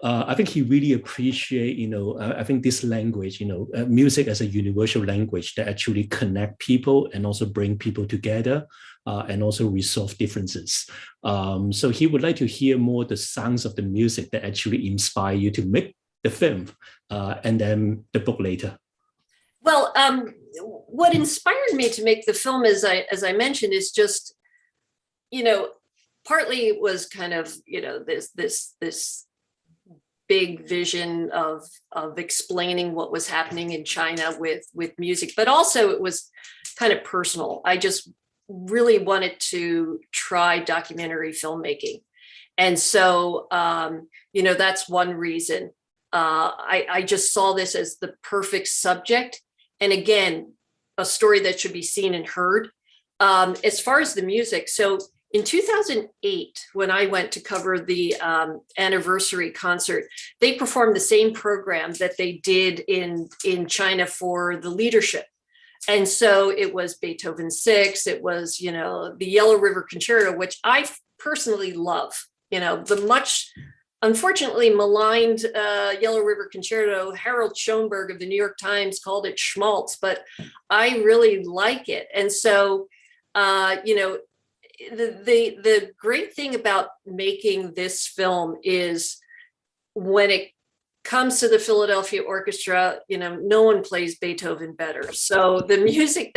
I think he really appreciate, I think this language, music as a universal language that actually connect people and also bring people together. And also resolve differences. So he would like to hear more the sounds of the music that actually inspire you to make the film and then the book later. Well, what inspired me to make the film, as I mentioned, is just, partly it was kind of, this big vision of explaining what was happening in China with music, but also it was kind of personal. I just really wanted to try documentary filmmaking. And so, that's one reason. I just saw this as the perfect subject. And again, a story that should be seen and heard. As far as the music, so in 2008, when I went to cover the anniversary concert, they performed the same program that they did in China for the leadership. And so it was Beethoven 6, it was, the Yellow River Concerto, which I personally love, the much unfortunately maligned Yellow River Concerto. Harold Schoenberg of the New York Times called it schmaltz, but I really like it. And so, the great thing about making this film is when it comes to the Philadelphia Orchestra, no one plays Beethoven better. So the music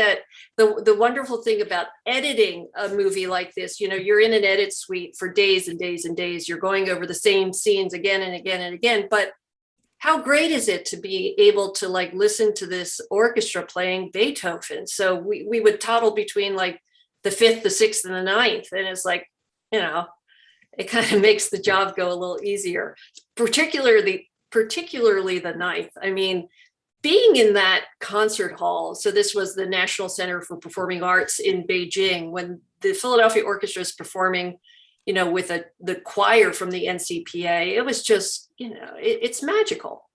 the wonderful thing about editing a movie like this, you're in an edit suite for days and days and days. You're going over the same scenes again and again and again. But how great is it to be able to listen to this orchestra playing Beethoven? So we would toddle between the 5th, the 6th, and the 9th. And it's it kind of makes the job go a little easier, particularly the 9th. I mean, being in that concert hall, so this was the National Center for Performing Arts in Beijing, when the Philadelphia Orchestra is performing, with the choir from the NCPA, it was just, it's magical.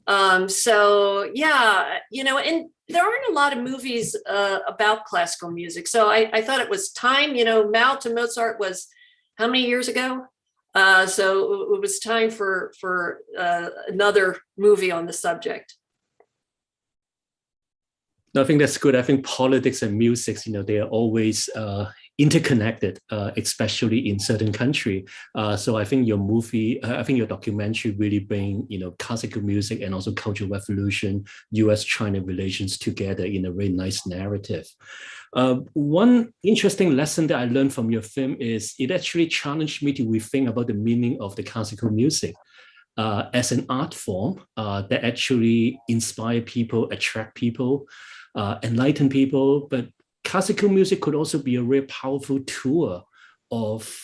So yeah, and there aren't a lot of movies about classical music. So I thought it was time, Mao to Mozart was how many years ago? So it was time for another movie on the subject. No, I think that's good. I think politics and music, they are always interconnected, especially in certain countries. So I think your movie, I think your documentary really bring, classical music and also Cultural Revolution, US-China relations together in a very nice narrative. One interesting lesson that I learned from your film is it actually challenged me to rethink about the meaning of the classical music as an art form that actually inspire people, attract people, enlighten people. But classical music could also be a very powerful tool of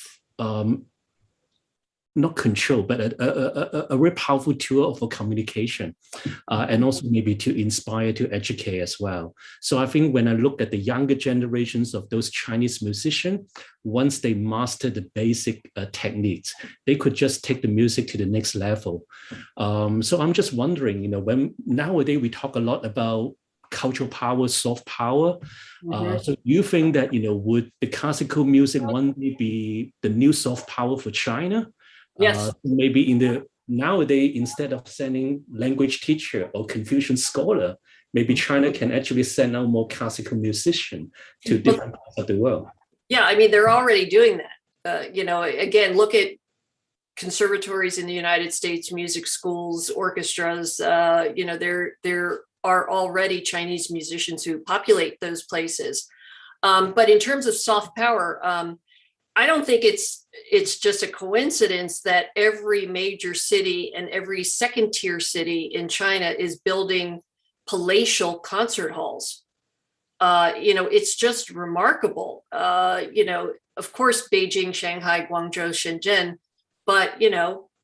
not control, but a very powerful tool for communication, and also maybe to inspire, to educate as well. So I think when I look at the younger generations of those Chinese musicians, once they master the basic techniques, they could just take the music to the next level. So I'm just wondering, when nowadays we talk a lot about cultural power, soft power. So you think that, would the classical music one day be the new soft power for China? Yes. Maybe nowadays, instead of sending language teacher or Confucian scholar, maybe China can actually send out more classical musicians to different parts of the world. Yeah, I mean, they're already doing that. Again, look at conservatories in the United States, music schools, orchestras. There are already Chinese musicians who populate those places. But in terms of soft power, I don't think it's just a coincidence that every major city and every second tier city in China is building palatial concert halls. It's just remarkable. Of course, Beijing, Shanghai, Guangzhou, Shenzhen, but,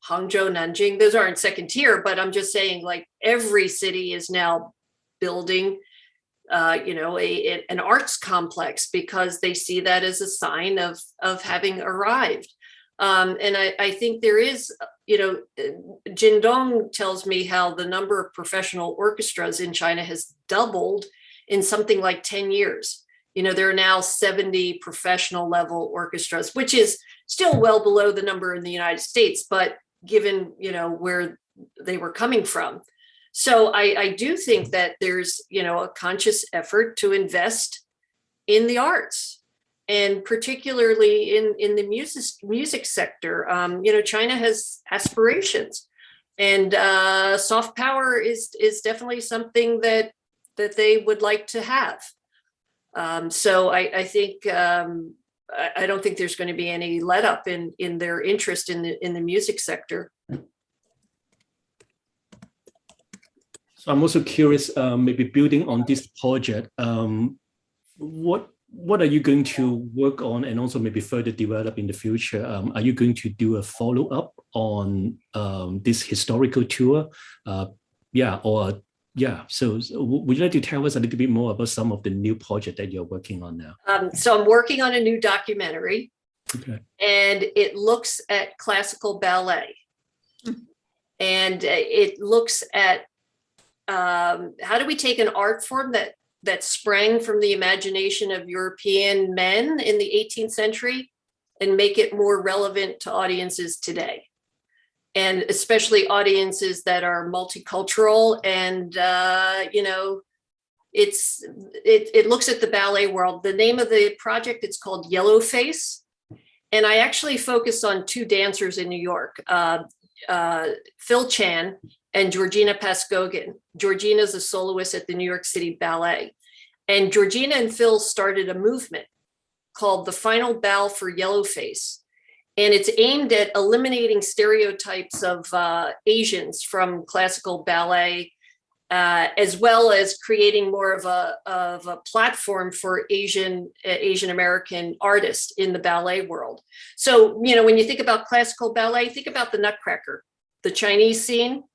Hangzhou, Nanjing, those aren't second tier, but I'm just saying every city is now building an arts complex because they see that as a sign of having arrived. And I think there is, Jindong tells me how the number of professional orchestras in China has doubled in something like 10 years. There are now 70 professional level orchestras, which is still well below the number in the United States, but given, where they were coming from. So I do think that there's, a conscious effort to invest in the arts, and particularly in the music sector. China has aspirations, and soft power is definitely something that they would like to have. So I think I don't think there's going to be any let up in their interest in the music sector. So I'm also curious, maybe building on this project, what what are you going to work on and also maybe further develop in the future? Are you going to do a follow-up on this historical tour? So would you like to tell us a little bit more about some of the new projects that you're working on now? So I'm working on a new documentary, okay. And it looks at classical ballet. And it looks at how do we take an art form that sprang from the imagination of European men in the 18th century and make it more relevant to audiences today. And especially audiences that are multicultural and, it looks at the ballet world. The name of the project, it's called Yellowface. And I actually focused on two dancers in New York, Phil Chan and Georgina Paskogan. Georgina is a soloist at the New York City Ballet. And Georgina and Phil started a movement called the Final Bow for Yellowface. And it's aimed at eliminating stereotypes of Asians from classical ballet, as well as creating more of a platform for Asian American artists in the ballet world. So, when you think about classical ballet, think about the Nutcracker, the Chinese scene,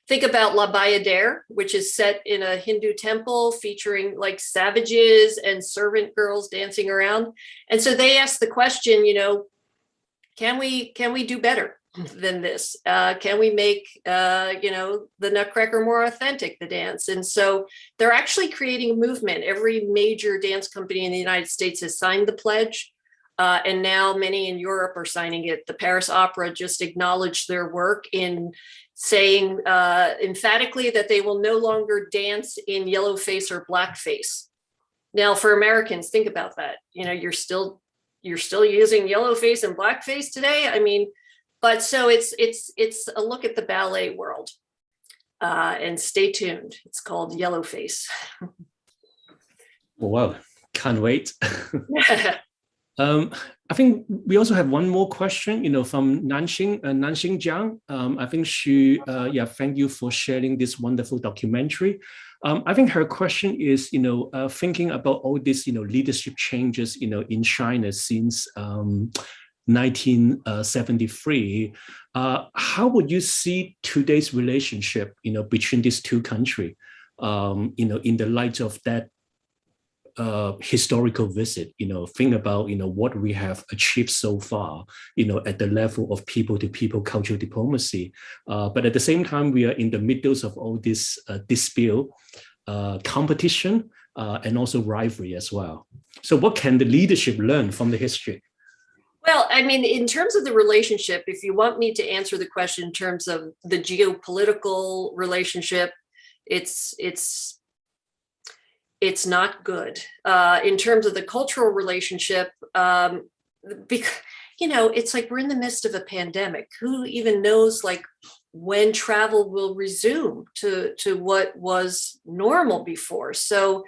Think about La Bayadere, which is set in a Hindu temple featuring like savages and servant girls dancing around. And so they asked the question, can we do better than this? Can we make, the Nutcracker more authentic, the dance? And so they're actually creating a movement. Every major dance company in the United States has signed the pledge. And now many in Europe are signing it. The Paris Opera just acknowledged their work in saying emphatically that they will no longer dance in yellowface or blackface. Now, for Americans, think about that. You're still using yellowface and blackface today. But so it's a look at the ballet world. And stay tuned. It's called Yellowface. Wow, can't wait. I think we also have one more question, from Nanxing Jiang. I think she, thank you for sharing this wonderful documentary. I think her question is, thinking about all these, leadership changes, in China since 1973. How would you see today's relationship, between these two countries, in the light of that historical visit, think about, what we have achieved so far, at the level of people-to-people cultural diplomacy. But at the same time, we are in the middle of all this dispute, competition, and also rivalry as well. So what can the leadership learn from the history? Well, in terms of the relationship, if you want me to answer the question in terms of the geopolitical relationship, it's not good. In terms of the cultural relationship, it's like we're in the midst of a pandemic. Who even knows when travel will resume to what was normal before? So,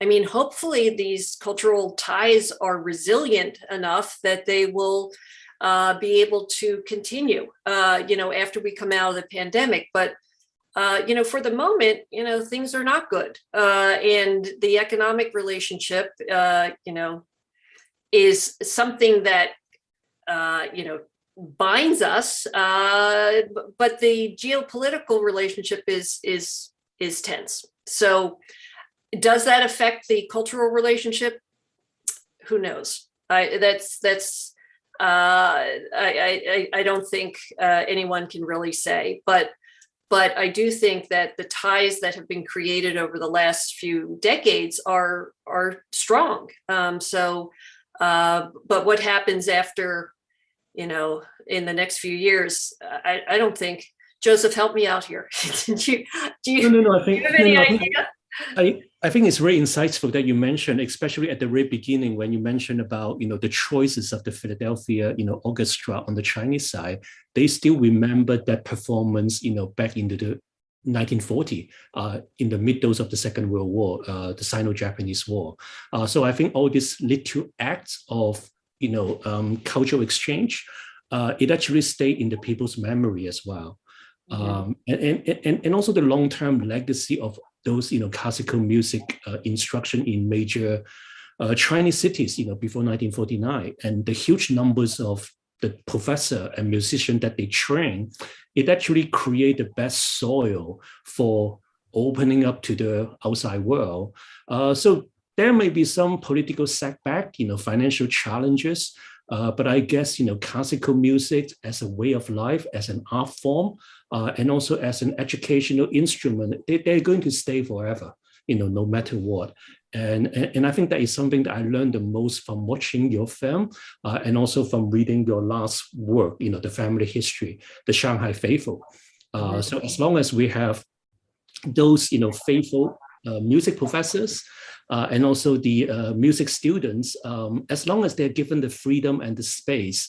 hopefully these cultural ties are resilient enough that they will be able to continue, after we come out of the pandemic. But for the moment, things are not good. And the economic relationship, is something that, binds us. But the geopolitical relationship is tense. So does that affect the cultural relationship? Who knows? I don't think anyone can really say, but I do think that the ties that have been created over the last few decades are strong. But what happens after, in the next few years, I don't think. Joseph, help me out here. Do you have any idea? I think it's very insightful that you mentioned, especially at the very beginning when you mentioned about, the choices of the Philadelphia, Orchestra on the Chinese side. They still remember that performance, back into the 1940, in the middle of the Second World War, the Sino-Japanese War. So I think all these little acts of, cultural exchange, it actually stayed in the people's memory as well. And also the long-term legacy of those, classical music instruction in major Chinese cities, before 1949, and the huge numbers of the professor and musician that they train, it actually create the best soil for opening up to the outside world. So there may be some political setback, financial challenges, but I guess, classical music as a way of life, as an art form, and also as an educational instrument, they're going to stay forever, no matter what. And I think that is something that I learned the most from watching your film, and also from reading your last work, the family history, the Shanghai Faithful. So as long as we have those, faithful music professors, and also the music students, as long as they're given the freedom and the space,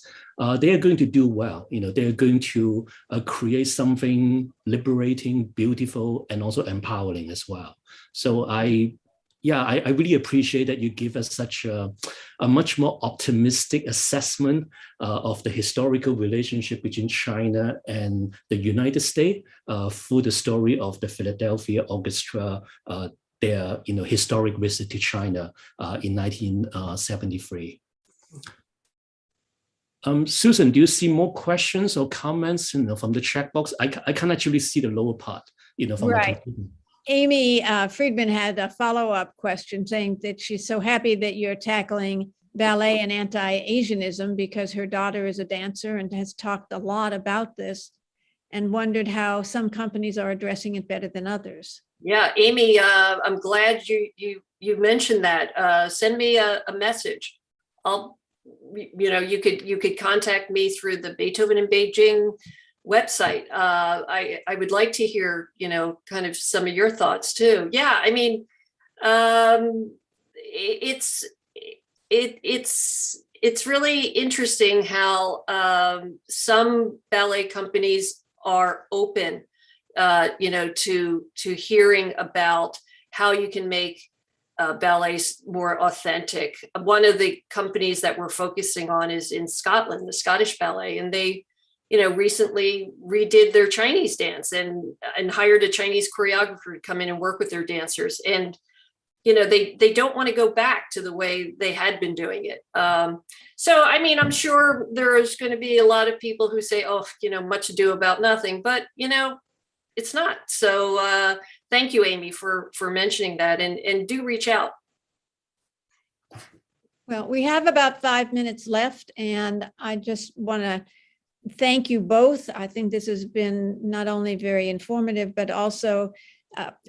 they are going to do well. They're going to create something liberating, beautiful, and also empowering as well. So I really appreciate that you give us such a much more optimistic assessment of the historical relationship between China and the United States through the story of the Philadelphia Orchestra, their historic visit to China in 1973. Susan, do you see more questions or comments from the chat box? I can't actually see the lower part, from right. the Amy Friedman had a follow-up question saying that she's so happy that you're tackling ballet and anti-Asianism because her daughter is a dancer and has talked a lot about this, and wondered how some companies are addressing it better than others. Yeah, Amy, I'm glad you mentioned that. Send me a message. You could contact me through the Beethoven in Beijing website. I would like to hear, kind of some of your thoughts too. Yeah, I mean, it's really interesting how some ballet companies are open, to hearing about how you can make ballets more authentic. One of the companies that we're focusing on is in Scotland, the Scottish Ballet, and they recently redid their Chinese dance and hired a Chinese choreographer to come in and work with their dancers. And, they don't want to go back to the way they had been doing it. So, I mean, I'm sure there's going to be a lot of people who say, oh, much ado about nothing, but, it's not. So thank you, Amy, for mentioning that, and do reach out. Well, we have about 5 minutes left, and I just want to thank you both. I think this has been not only very informative, but also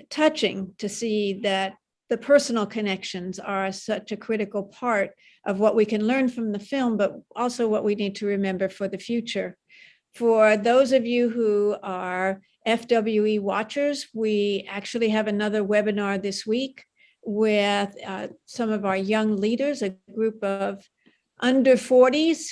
touching to see that the personal connections are such a critical part of what we can learn from the film, but also what we need to remember for the future. For those of you who are FWE watchers, we actually have another webinar this week with some of our young leaders, a group of under 40s,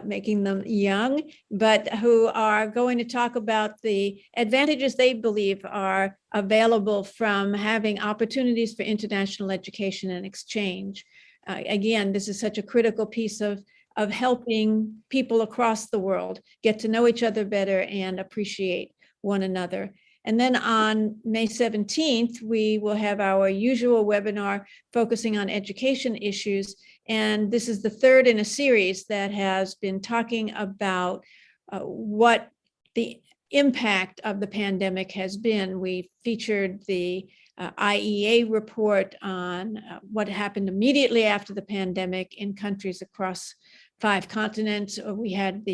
making them young, but who are going to talk about the advantages they believe are available from having opportunities for international education and exchange. Again, this is such a critical piece of helping people across the world get to know each other better and appreciate one another. And then on May 17th, we will have our usual webinar focusing on education issues. And this is the third in a series that has been talking about what the impact of the pandemic has been. We featured the IEA report on what happened immediately after the pandemic in countries across 5 continents. We had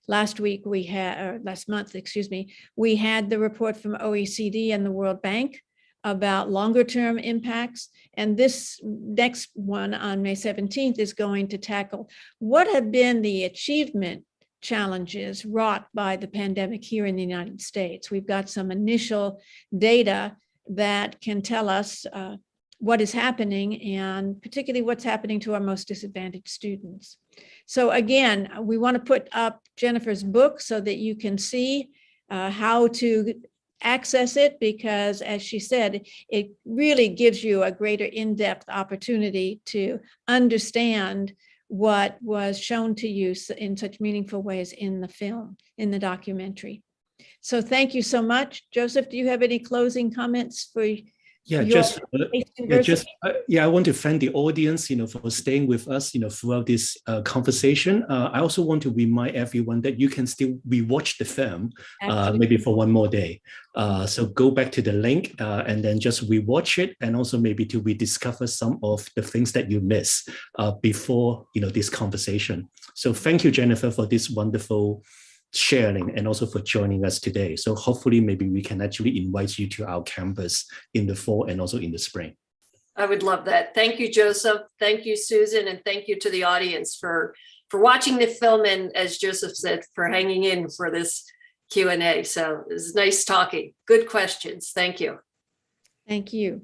last month, we had the report from OECD and the World Bank about longer term impacts. And this next one on May 17th is going to tackle what have been the achievement challenges wrought by the pandemic here in the United States. We've got some initial data that can tell us what is happening, and particularly what's happening to our most disadvantaged students. So again, we want to put up Jennifer's book so that you can see how to access it, because as she said, it really gives you a greater in-depth opportunity to understand what was shown to you in such meaningful ways in the film, in the documentary. So thank you so much. Joseph, do you have any closing comments for Yeah, your just university? I want to thank the audience, for staying with us, throughout this conversation. I also want to remind everyone that you can still rewatch the film, maybe for one more day. So go back to the link and then just rewatch it, and also maybe to rediscover some of the things that you missed before, this conversation. So thank you, Jennifer, for this wonderful sharing and also for joining us today. So hopefully maybe we can actually invite you to our campus in the fall and also in the spring. I would love that. Thank you, Joseph. Thank you, Susan. And thank you to the audience for watching the film. And as Joseph said, for hanging in for this Q&A. So it was nice talking. Good questions. Thank you. Thank you.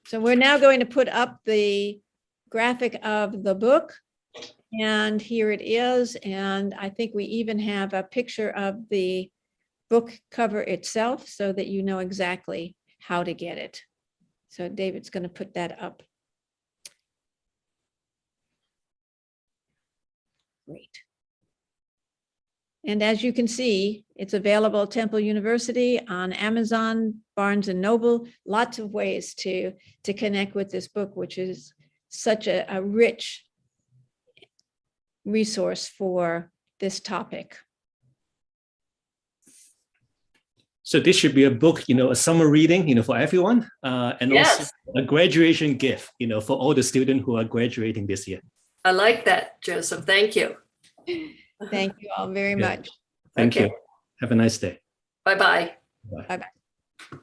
So we're now going to put up the graphic of the book. And here it is. And I think we even have a picture of the book cover itself so that you know exactly how to get it. So David's going to put that up. Great. And as you can see, it's available at Temple University, on Amazon, Barnes and Noble, lots of ways to connect with this book, which is such a rich resource for this topic. So this should be a book, a summer reading, for everyone, and Yes. also a graduation gift, for all the students who are graduating this year. I like that, Joseph. Thank you. Thank you all very much. Thank you. Have a nice day. Bye-bye. Bye. Bye-bye.